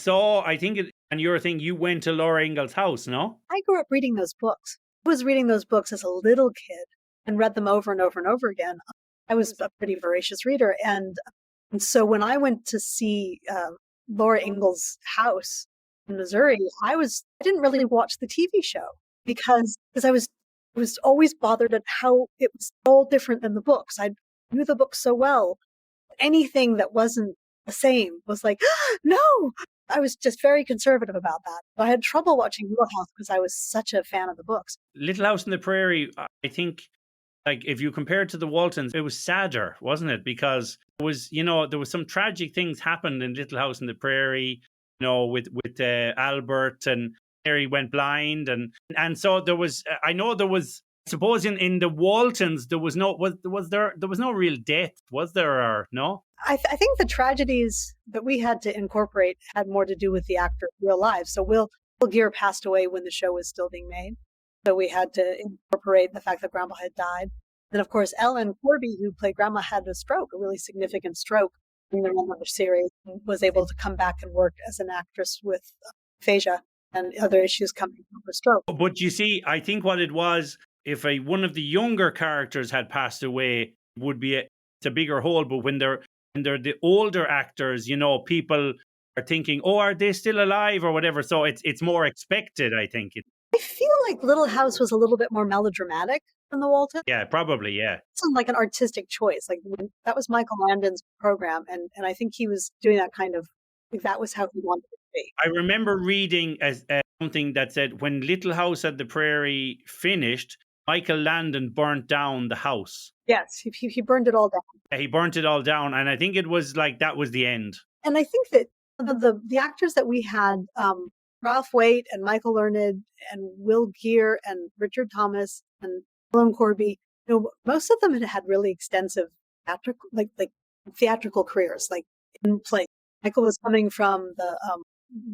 think on your thing, you went to Laura Ingalls' house, no? I grew up reading those books. I was reading those books as a little kid and read them over and over and over again. I was a pretty voracious reader. And so when I went to see Laura Ingalls' house in Missouri, I didn't really watch the TV show. because I was always bothered at how it was all different than the books. I knew the books so well. Anything that wasn't the same was like, no. I was just very conservative about that. I had trouble watching Little House because I was such a fan of the books. Little House on the Prairie, I think, like if you compare it to the Waltons, it was sadder, wasn't it? Because it was, there was some tragic things happened in Little House on the Prairie, with Albert, and Mary went blind, and so there was. I know there was. I suppose in the Waltons there was no real death, was there, or no? I think the tragedies that we had to incorporate had more to do with the actor's real lives. So Will Geer passed away when the show was still being made. So we had to incorporate the fact that Grandma had died. Then, of course, Ellen Corby, who played Grandma, had a stroke, a really significant stroke in the run of the series, and was able to come back and work as an actress with aphasia and other issues coming from her stroke. But you see, I think what it was, if one of the younger characters had passed away, would be it's a bigger hole. But when they're the older actors, people are thinking, oh, are they still alive or whatever? So it's more expected, I think. I feel like Little House was a little bit more melodramatic than the Waltons. Yeah, probably, yeah. It's like an artistic choice. Like that was Michael Landon's program, and I think he was doing that kind of, like, that was how he wanted it to be. I remember reading something that said when Little House at the Prairie finished, Michael Landon burnt down the house. Yes, he burned it all down. Yeah, he burnt it all down, and I think it was like that was the end. And I think that the actors that we had, Ralph Waite and Michael Learned and Will Geer and Richard Thomas and Ellen Corby, most of them had really extensive theatrical careers, like in play. Michael was coming from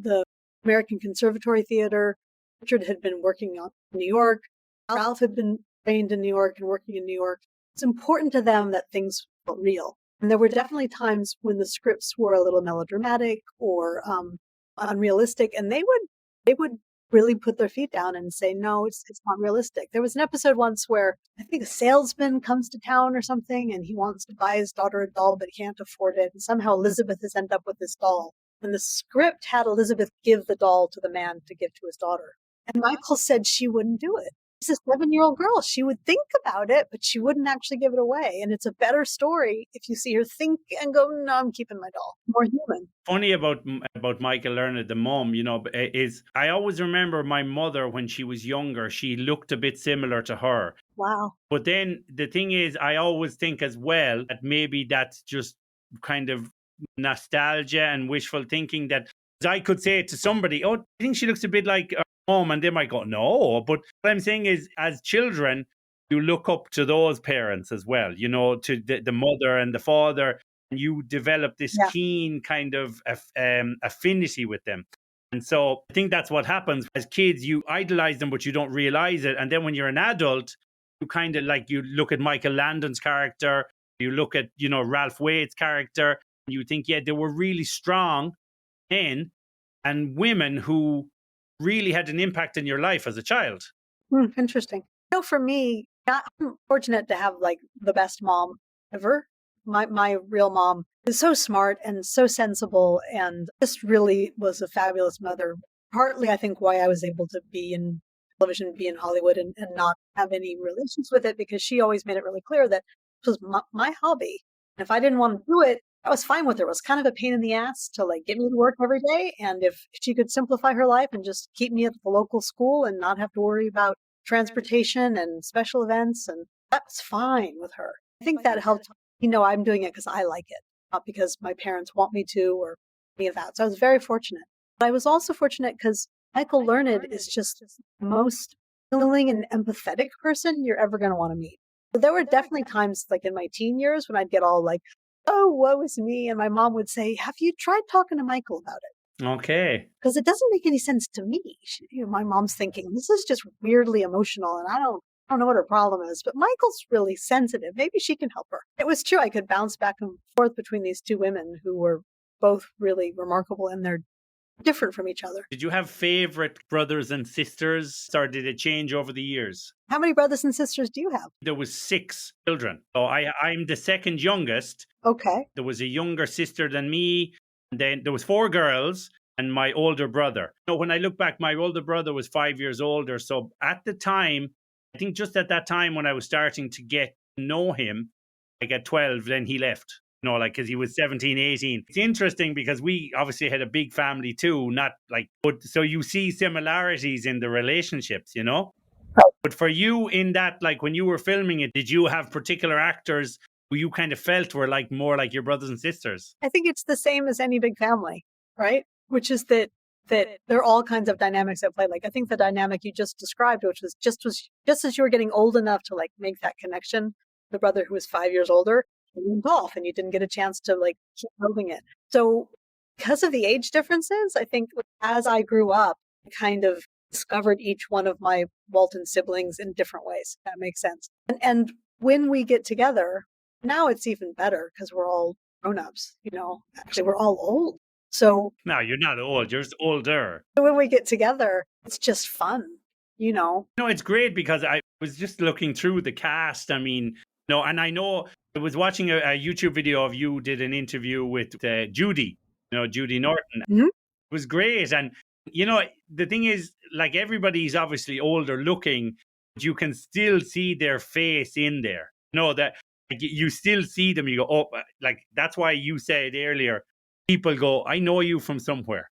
the American Conservatory Theater. Richard had been working in New York. Ralph had been trained in New York and working in New York. It's important to them that things felt real. And there were definitely times when the scripts were a little melodramatic or unrealistic, and they would really put their feet down and say, no, it's not realistic. There was an episode once where I think a salesman comes to town or something, and he wants to buy his daughter a doll, but he can't afford it. And somehow Elizabeth has ended up with this doll. And the script had Elizabeth give the doll to the man to give to his daughter. And Michael said she wouldn't do it. She's a 7-year-old girl. She would think about it, but she wouldn't actually give it away. And it's a better story if you see her think and go, no, I'm keeping my doll. More human. Funny about Michael Learned, the mom, is I always remember my mother when she was younger, she looked a bit similar to her. Wow. But then the thing is, I always think as well that maybe that's just kind of nostalgia and wishful thinking, that I could say to somebody, oh, I think she looks a bit like mom, and they might go, no. But what I'm saying is, as children, you look up to those parents as well, to the mother and the father, and you develop this keen kind of affinity with them. And so I think that's what happens. As kids, you idolize them, but you don't realize it. And then when you're an adult, you kind of you look at Michael Landon's character, you look at, Ralph Waite's character, and you think, yeah, they were really strong men and women who really had an impact in your life as a child. Interesting. For me, I'm fortunate to have the best mom ever. My real mom is so smart and so sensible, and just really was a fabulous mother. Partly, I think, why I was able to be in television, be in Hollywood, and not have any relations with it, because she always made it really clear that this was my hobby. And if I didn't want to do it, I was fine with her. It was kind of a pain in the ass to get me to work every day. And if she could simplify her life and just keep me at the local school and not have to worry about transportation and special events, and that's fine with her. I think that helped. I'm doing it because I like it, not because my parents want me to or any of that. So I was very fortunate. But I was also fortunate because Michael Learned is just the most willing and empathetic person you're ever going to want to meet. So there were definitely times in my teen years when I'd get all oh, woe is me. And my mom would say, have you tried talking to Michael about it? Okay. Because it doesn't make any sense to me. My mom's thinking, this is just weirdly emotional, and I don't know what her problem is, but Michael's really sensitive. Maybe she can help her. It was true. I could bounce back and forth between these two women who were both really remarkable, and they're different from each other. Did you have favorite brothers and sisters, or did it change over the years? How many brothers and sisters do you have? There was 6 children. So I'm the second youngest. Okay. There was a younger sister than me. And then there was 4 girls. and my older brother. When I look back, my older brother was 5 years older. So at the time, I think just at that time when I was starting to get to know him, like at 12, then he left. Like, because he was 17, 18. It's interesting because we obviously had a big family too, not like, but so you see similarities in the relationships. But for you in that, like when you were filming it, did you have particular actors who you kind of felt were like more like your brothers and sisters? I think it's the same as any big family, right? Which is that there are all kinds of dynamics at play. Like I think the dynamic you just described, which was just as you were getting old enough to like make that connection, the brother who was 5 years older, he went off and you didn't get a chance to like keep moving it. So because of the age differences, I think as I grew up, I kind of discovered each one of my Walton siblings in different ways. That makes sense. And when we get together, now it's even better because we're all grown-ups, actually we're all old. So No, you're not old, you're just older. when we get together, it's just fun. No, it's great because I was just looking through the cast. I mean, no, and I know I was watching a YouTube video of you did an interview with Judy, Judy Norton. Mhm. It was great. And, the thing is, like, everybody's obviously older looking, but you can still see their face in there. That like, you still see them. You go, oh, like, that's why you said earlier, people go, I know you from somewhere.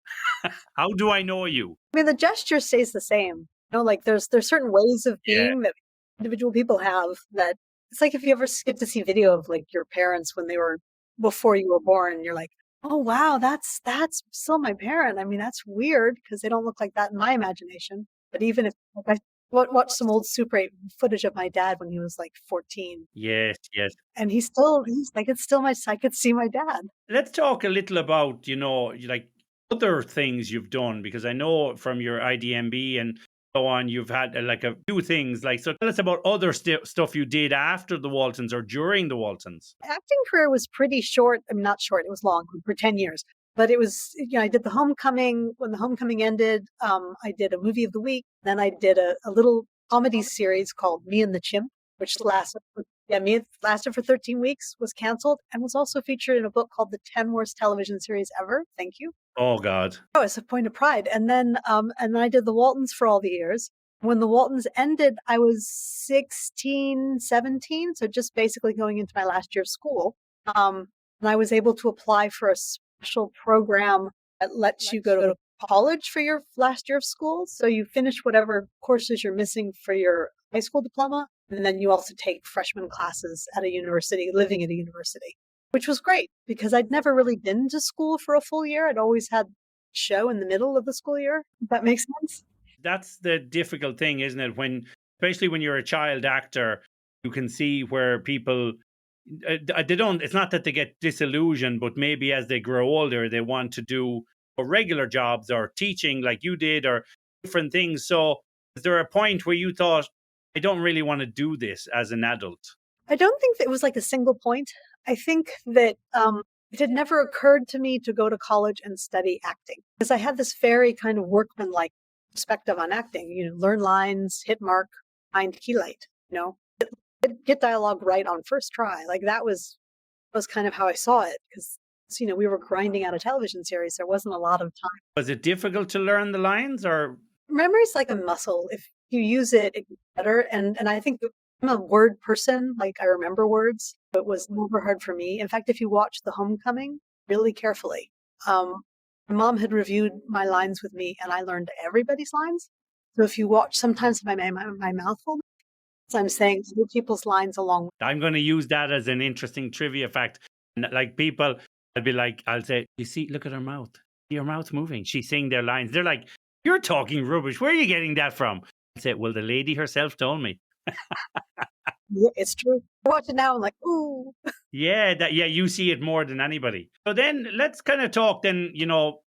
How do I know you? I mean, the gesture stays the same. Like there's certain ways of Yeah. being that individual people have that it's like if you ever get to see video of like your parents when they were before you were born, you're like, oh wow, that's still my parent. I mean, that's weird because they don't look like that in my imagination. But even if like, I watched some old Super 8 footage of my dad when he was like 14, Yes, yes. and he's like it's still I could see my dad. Let's talk a little about, like other things you've done, because I know from your IDMB and so on, you've had like a few things. Like, so tell us about other stuff you did after the Waltons or during the Waltons. Acting career was pretty short. I mean, not short, it was long, for 10 years. But it was, I did the Homecoming. When the Homecoming ended, I did a movie of the week. Then I did a little comedy series called Me and the Chimp, which lasted for 13 weeks, was canceled, and was also featured in a book called The 10 Worst Television Series Ever. Thank you. Oh, God. Oh, it's a point of pride. And then I did the Waltons for all the years. When the Waltons ended, I was 16, 17, so just basically going into my last year of school. And I was able to apply for a special program that lets you go to college for your last year of school. So you finish whatever courses you're missing for your high school diploma, and then you also take freshman classes at a university, living at a university, which was great because I'd never really been to school for a full year. I'd always had a show in the middle of the school year. If that makes sense. That's the difficult thing, isn't it? Especially when you're a child actor, you can see where people, they don't, it's not that they get disillusioned, but maybe as they grow older, they want to do regular jobs or teaching like you did or different things. So is there a point where you thought, I don't really want to do this as an adult? I don't think that it was like a single point. I think that it had never occurred to me to go to college and study acting because I had this very kind of workman-like perspective on acting. Learn lines, hit mark, find key light. Get dialogue right on first try. Like that was kind of how I saw it because we were grinding out a television series. There wasn't a lot of time. Was it difficult to learn the lines or? Memory's like a muscle. If you use it, it gets better. And I think I'm a word person. Like I remember words. It was never hard for me. In fact, if you watch The Homecoming really carefully, my mom had reviewed my lines with me, and I learned everybody's lines. So if you watch, sometimes my mouth will. So I'm saying other people's lines along. I'm going to use that as an interesting trivia fact. Like people, I'll say, you see, look at her mouth. Your mouth's moving. She's saying their lines. They're like, you're talking rubbish. Where are you getting that from? I say, well, the lady herself told me. Yeah, it's true. I watch it now. I'm like, ooh. Yeah, you see it more than anybody. So then let's kind of talk then,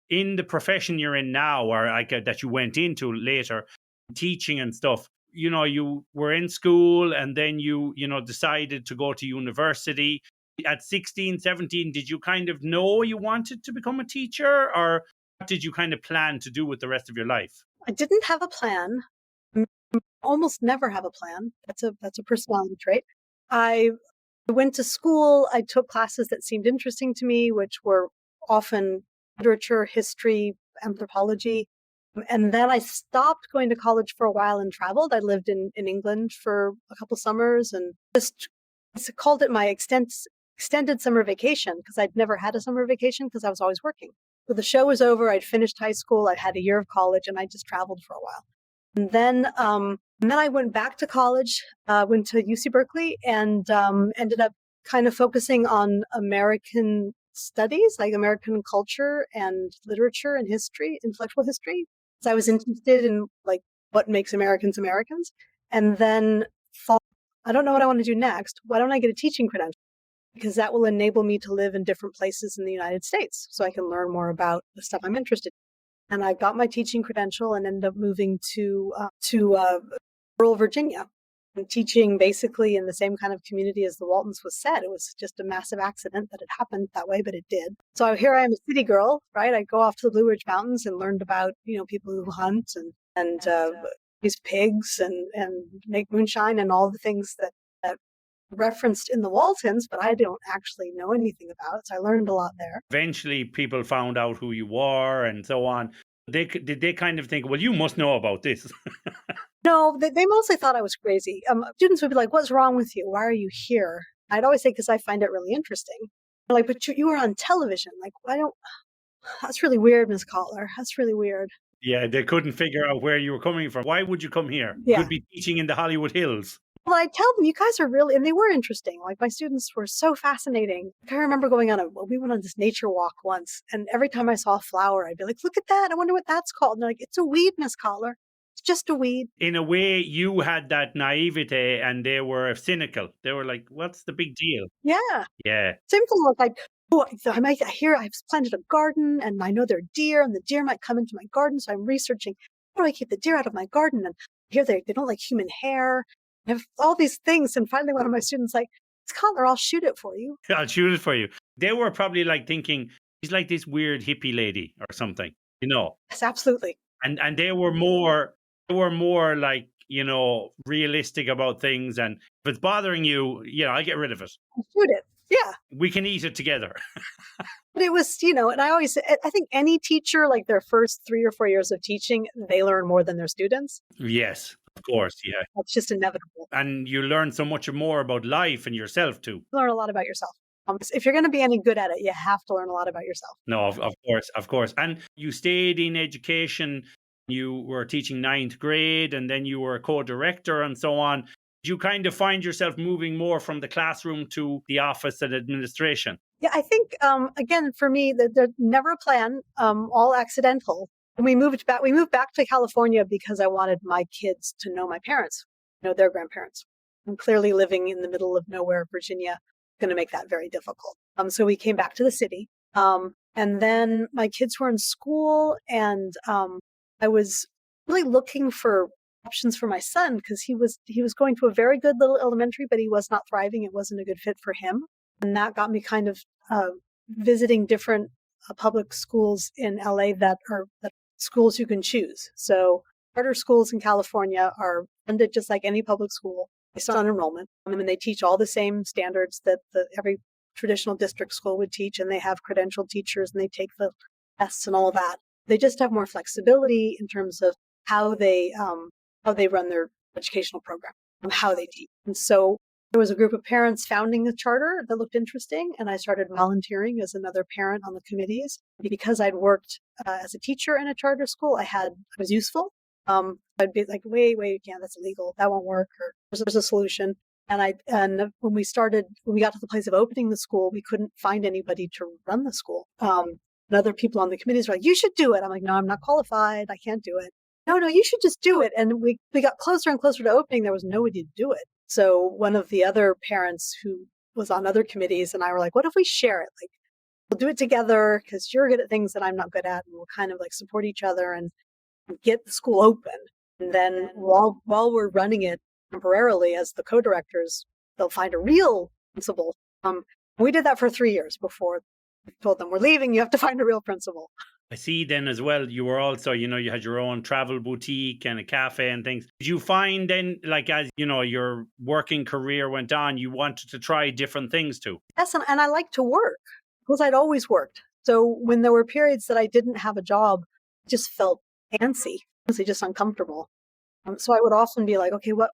in the profession you're in now, or like that you went into later, teaching and stuff. You were in school and then you decided to go to university. At 16, 17, did you kind of know you wanted to become a teacher, or what did you kind of plan to do with the rest of your life? I didn't have a plan. Almost never have a plan. That's a personality trait. I went to school. I took classes that seemed interesting to me, which were often literature, history, anthropology. And then I stopped going to college for a while and traveled. I lived in England for a couple summers and just called it my extended summer vacation because I'd never had a summer vacation because I was always working. So the show was over. I'd finished high school. I'd had a year of college and I just traveled for a while. And then I went back to college, went to UC Berkeley and ended up kind of focusing on American studies, like American culture and literature and history, intellectual history. So I was interested in like what makes Americans Americans. And then thought, I don't know what I want to do next. Why don't I get a teaching credential? Because that will enable me to live in different places in the United States so I can learn more about the stuff I'm interested in. And I got my teaching credential and ended up moving to rural Virginia and teaching basically in the same kind of community as the Waltons was set. It was just a massive accident that it happened that way, but it did. So here I am, a city girl, right? I go off to the Blue Ridge Mountains and learned about, people who hunt and raise pigs and make moonshine and all the things that referenced in the Waltons, but I don't actually know anything about. So I learned a lot there. Eventually, people found out who you were and so on. Did they kind of think, well, you must know about this? No, they mostly thought I was crazy. Students would be like, what's wrong with you? Why are you here? I'd always say, because I find it really interesting. They're like, but you were on television. Like, that's really weird, Ms. Cotler. That's really weird. Yeah, they couldn't figure out where you were coming from. Why would you come here? Yeah. You could be teaching in the Hollywood Hills. Well, I tell them, you guys are really, and they were interesting. Like my students were so fascinating. I remember we went on this nature walk once, and every time I saw a flower, I'd be like, look at that. I wonder what that's called. And they're like, it's a weed, Miss Cotler. It's just a weed. In a way, you had that naivete and they were cynical. They were like, what's the big deal? Yeah. Yeah. Same thing like, I hear I've planted a garden and I know there are deer and the deer might come into my garden. So I'm researching, how do I keep the deer out of my garden? And here they don't like human hair. I have all these things. And finally, one of my students like, Miss Cotler, I'll shoot it for you. I'll shoot it for you. They were probably like thinking, she's like this weird hippie lady or something, Yes, absolutely. And they were more like, realistic about things. And if it's bothering you, I'll get rid of it. I'll shoot it. Yeah. We can eat it together. But it was, and I think any teacher, like their first 3 or 4 years of teaching, they learn more than their students. Yes, of course. Yeah. That's just inevitable. And you learn so much more about life and yourself too. You learn a lot about yourself. If you're going to be any good at it, you have to learn a lot about yourself. No, of course. And you stayed in education. You were teaching 9th grade and then you were a co-director and so on. Did you kind of find yourself moving more from the classroom to the office and administration? Yeah, I think, again, for me, there's never a plan, all accidental. And we moved back to California because I wanted my kids to know my parents, their grandparents. And clearly living in the middle of nowhere, Virginia, going to make that very difficult. So we came back to the city. And then my kids were in school and I was really looking for options for my son because he was going to a very good little elementary, but he was not thriving. It wasn't a good fit for him. And that got me kind of visiting different public schools in LA that are schools you can choose. So charter schools in California are funded just like any public school based on enrollment. And they teach all the same standards that every traditional district school would teach. And they have credentialed teachers and they take the tests and all of that. They just have more flexibility in terms of how they run their educational program, how they teach. And so there was a group of parents founding a charter that looked interesting, and I started volunteering as another parent on the committees. Because I'd worked as a teacher in a charter school, I was useful. I'd be like, wait, yeah, that's illegal. That won't work. Or there's a solution. And when we got to the place of opening the school, we couldn't find anybody to run the school. And other people on the committees were like, you should do it. I'm like, no, I'm not qualified. I can't do it. No, you should just do it. And we got closer and closer to opening. There was nobody to do it. So one of the other parents who was on other committees and I were like, what if we share it? Like, we'll do it together because you're good at things that I'm not good at. And we'll kind of like support each other and get the school open. And then while we're running it temporarily as the co-directors, they'll find a real principal. We did that for 3 years before we told them we're leaving. You have to find a real principal. I see then as well, you were also, you had your own travel boutique and a cafe and things. Did you find then, like, as, your working career went on, you wanted to try different things too? Yes, and I like to work because I'd always worked. So when there were periods that I didn't have a job, just felt antsy, honestly, just uncomfortable. So I would often be like, okay, what?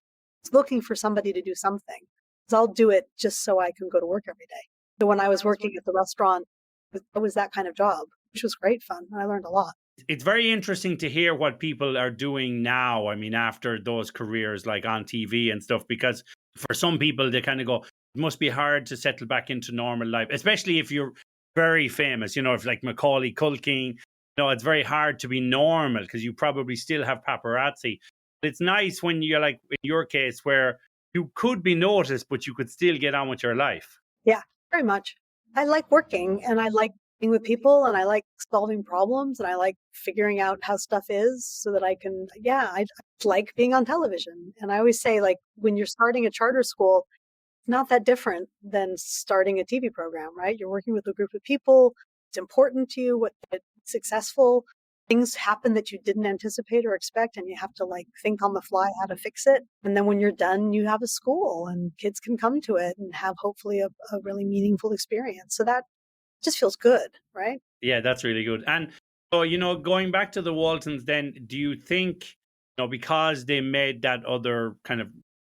Looking for somebody to do something. Because I'll do it just so I can go to work every day. So when I was working at the restaurant, it was that kind of job, which was great fun. And I learned a lot. It's very interesting to hear what people are doing now. I mean, after those careers like on TV and stuff, because for some people, they kind of go, it must be hard to settle back into normal life, especially if you're very famous, if like Macaulay Culkin, it's very hard to be normal because you probably still have paparazzi. But it's nice when you're like in your case where you could be noticed, but you could still get on with your life. Yeah, very much. I like working and I like being with people and I like solving problems and I like figuring out how stuff is so that I can, I like being on television. And I always say, like, when you're starting a charter school, it's not that different than starting a TV program, right? You're working with a group of people. It's important to you what it's successful. Things happen that you didn't anticipate or expect, and you have to like think on the fly how to fix it. And then when you're done, you have a school and kids can come to it and have hopefully a really meaningful experience. So that just feels good, right? Yeah, that's really good. And so, going back to the Waltons, then, do you think, because they made that other kind of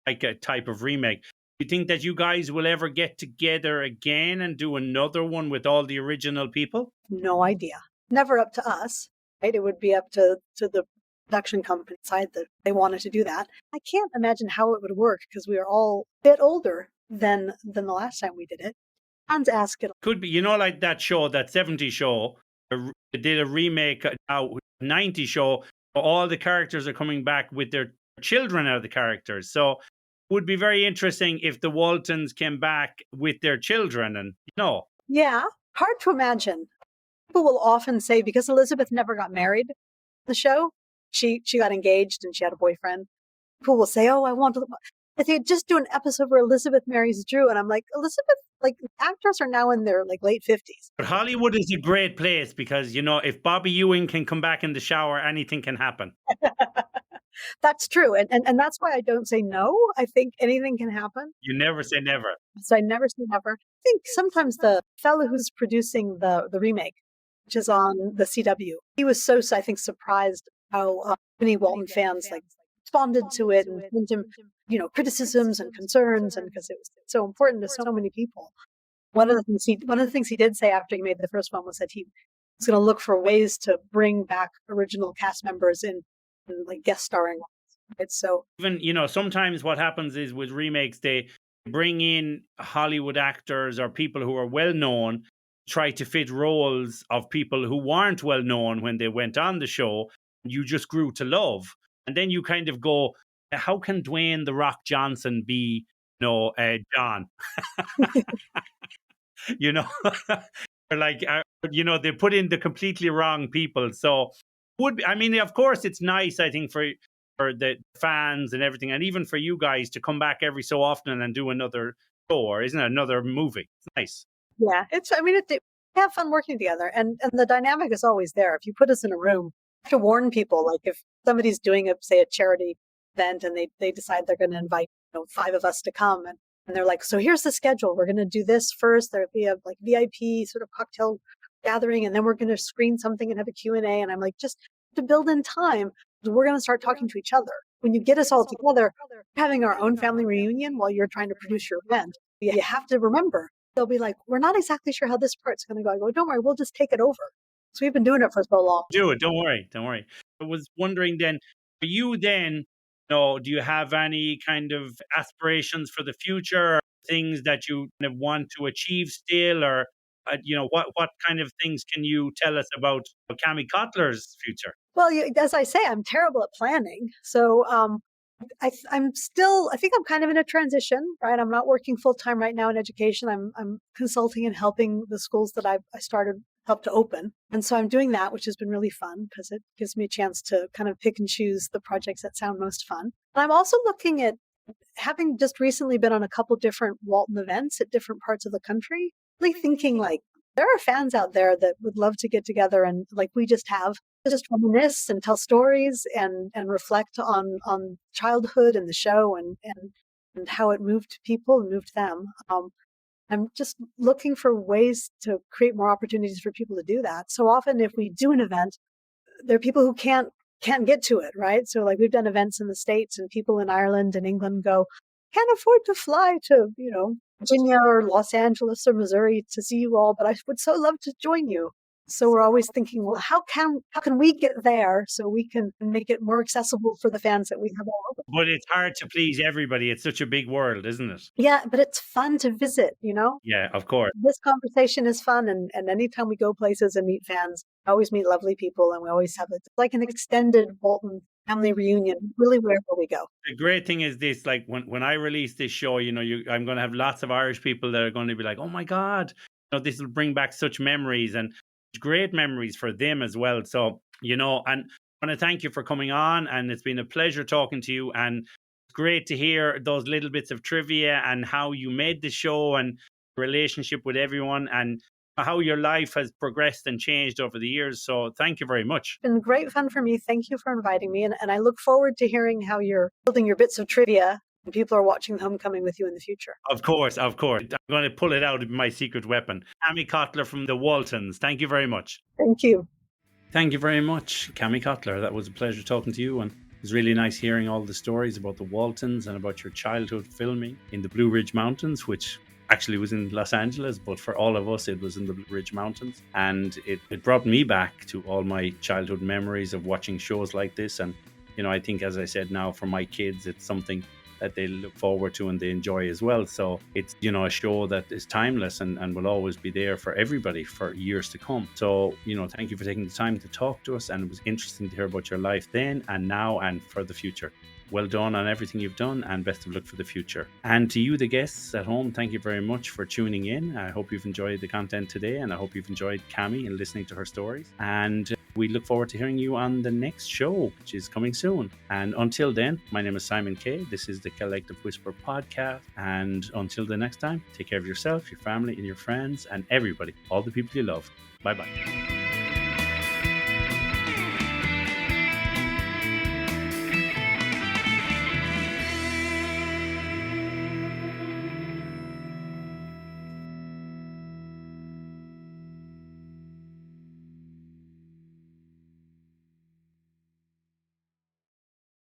like a type of remake, do you think that you guys will ever get together again and do another one with all the original people? No idea. Never up to us, right? It would be up to the production company side that they wanted to do that. I can't imagine how it would work because we are all a bit older than the last time we did it. Fans ask it. Could be, like that show, that 70s show, they did a remake now, 90s show. All the characters are coming back with their children are the characters. So it would be very interesting if the Waltons came back with their children and, Yeah, hard to imagine. People will often say, because Elizabeth never got married in the show, she got engaged and she had a boyfriend. People will say, "Oh, I want to." If they just do an episode where Elizabeth marries Drew, and I'm like, Elizabeth, like actors are now in their like late 50s. But Hollywood is a great place because, if Bobby Ewing can come back in the shower, anything can happen. That's true, and that's why I don't say no. I think anything can happen. You never say never. So I never say never. I think sometimes the fellow who's producing the remake, which is on the CW, he was so, I think, surprised how many Walton fans like responded to it and sent him, criticisms and concerns, and because it was so important to so many people. One of the things he did say after he made the first one was that he was going to look for ways to bring back original cast members in like guest starring. It's so Even, sometimes what happens is with remakes, they bring in Hollywood actors or people who are well known, try to fit roles of people who weren't well known when they went on the show. You just grew to love. And then you kind of go, how can Dwayne The Rock Johnson be, John? you know, like, they put in the completely wrong people. So I mean, of course, it's nice, I think, for the fans and everything, and even for you guys to come back every so often and do another show, or isn't it another movie? It's nice. yeah. We have fun working together, and the dynamic is always there. If you put us in a room, you have to warn people. Like if somebody's doing a charity event and they decide they're going to invite 5 of us to come, and they're like, so here's the schedule. We're going to do this first. There'll be a like VIP sort of cocktail gathering, and then we're going to screen something and have a Q&A. And I'm like, just to build in time, we're going to start talking to each other. When you get us all together, having our own family reunion while you're trying to produce your event, you have to remember, they'll be like, we're not exactly sure how this part's going to go. I go, don't worry, we'll just take it over. So we've been doing it for so long. Do it. Don't worry. Don't worry. I was wondering then, for you then, do you have any kind of aspirations for the future, or things that you kind of want to achieve still, or what kind of things can you tell us about Kami Cotler's future? Well, as I say, I'm terrible at planning. So I'm still, I think I'm kind of in a transition, right? I'm not working full time right now in education. I'm consulting and helping the schools that I helped to open. And so I'm doing that, which has been really fun because it gives me a chance to kind of pick and choose the projects that sound most fun. And I'm also looking at having just recently been on a couple different Walton events at different parts of the country, really thinking like, there are fans out there that would love to get together and like we just have just reminisce and tell stories and reflect on childhood and the show and how it moved people and moved them. I'm just looking for ways to create more opportunities for people to do that. So often if we do an event, there are people who can't get to it, right? So like we've done events in the States, and people in Ireland and England go, can't afford to fly to, Virginia or Los Angeles or Missouri to see you all, but I would so love to join you. So we're always thinking, well, how can we get there so we can make it more accessible for the fans that we have all over? But it's hard to please everybody. It's such a big world, isn't it? Yeah, but it's fun to visit, Yeah, of course. This conversation is fun, and anytime we go places and meet fans, I always meet lovely people, and we always have like an extended Walton family reunion, really wherever we go. The great thing is this, like when I release this show, I'm going to have lots of Irish people that are going to be like, oh my God, this will bring back such memories and great memories for them as well. So, and I want to thank you for coming on, and it's been a pleasure talking to you, and it's great to hear those little bits of trivia and how you made the show and relationship with everyone and how your life has progressed and changed over the years. So thank you very much. It's been great fun for me. Thank you for inviting me. And I look forward to hearing how you're building your bits of trivia and people are watching Homecoming with you in the future. Of course. I'm going to pull it out of my secret weapon. Kami Cotler from the Waltons. Thank you very much. Thank you. Thank you very much, Kami Cotler. That was a pleasure talking to you. And it was really nice hearing all the stories about the Waltons and about your childhood filming in the Blue Ridge Mountains, which actually was in Los Angeles, but for all of us, it was in the Blue Ridge Mountains. And it brought me back to all my childhood memories of watching shows like this. And, I think, as I said, now for my kids, it's something that they look forward to and they enjoy as well. So it's, a show that is timeless and will always be there for everybody for years to come. So, thank you for taking the time to talk to us. And it was interesting to hear about your life then and now and for the future. Well done on everything you've done, and best of luck for the future. And to you, the guests at home, thank you very much for tuning in. I hope you've enjoyed the content today, and I hope you've enjoyed Kami and listening to her stories. And we look forward to hearing you on the next show, which is coming soon. And until then, my name is Simon Kay. This is the Collective Whisper podcast. And until the next time, take care of yourself, your family, and your friends, and everybody, all the people you love. Bye-bye.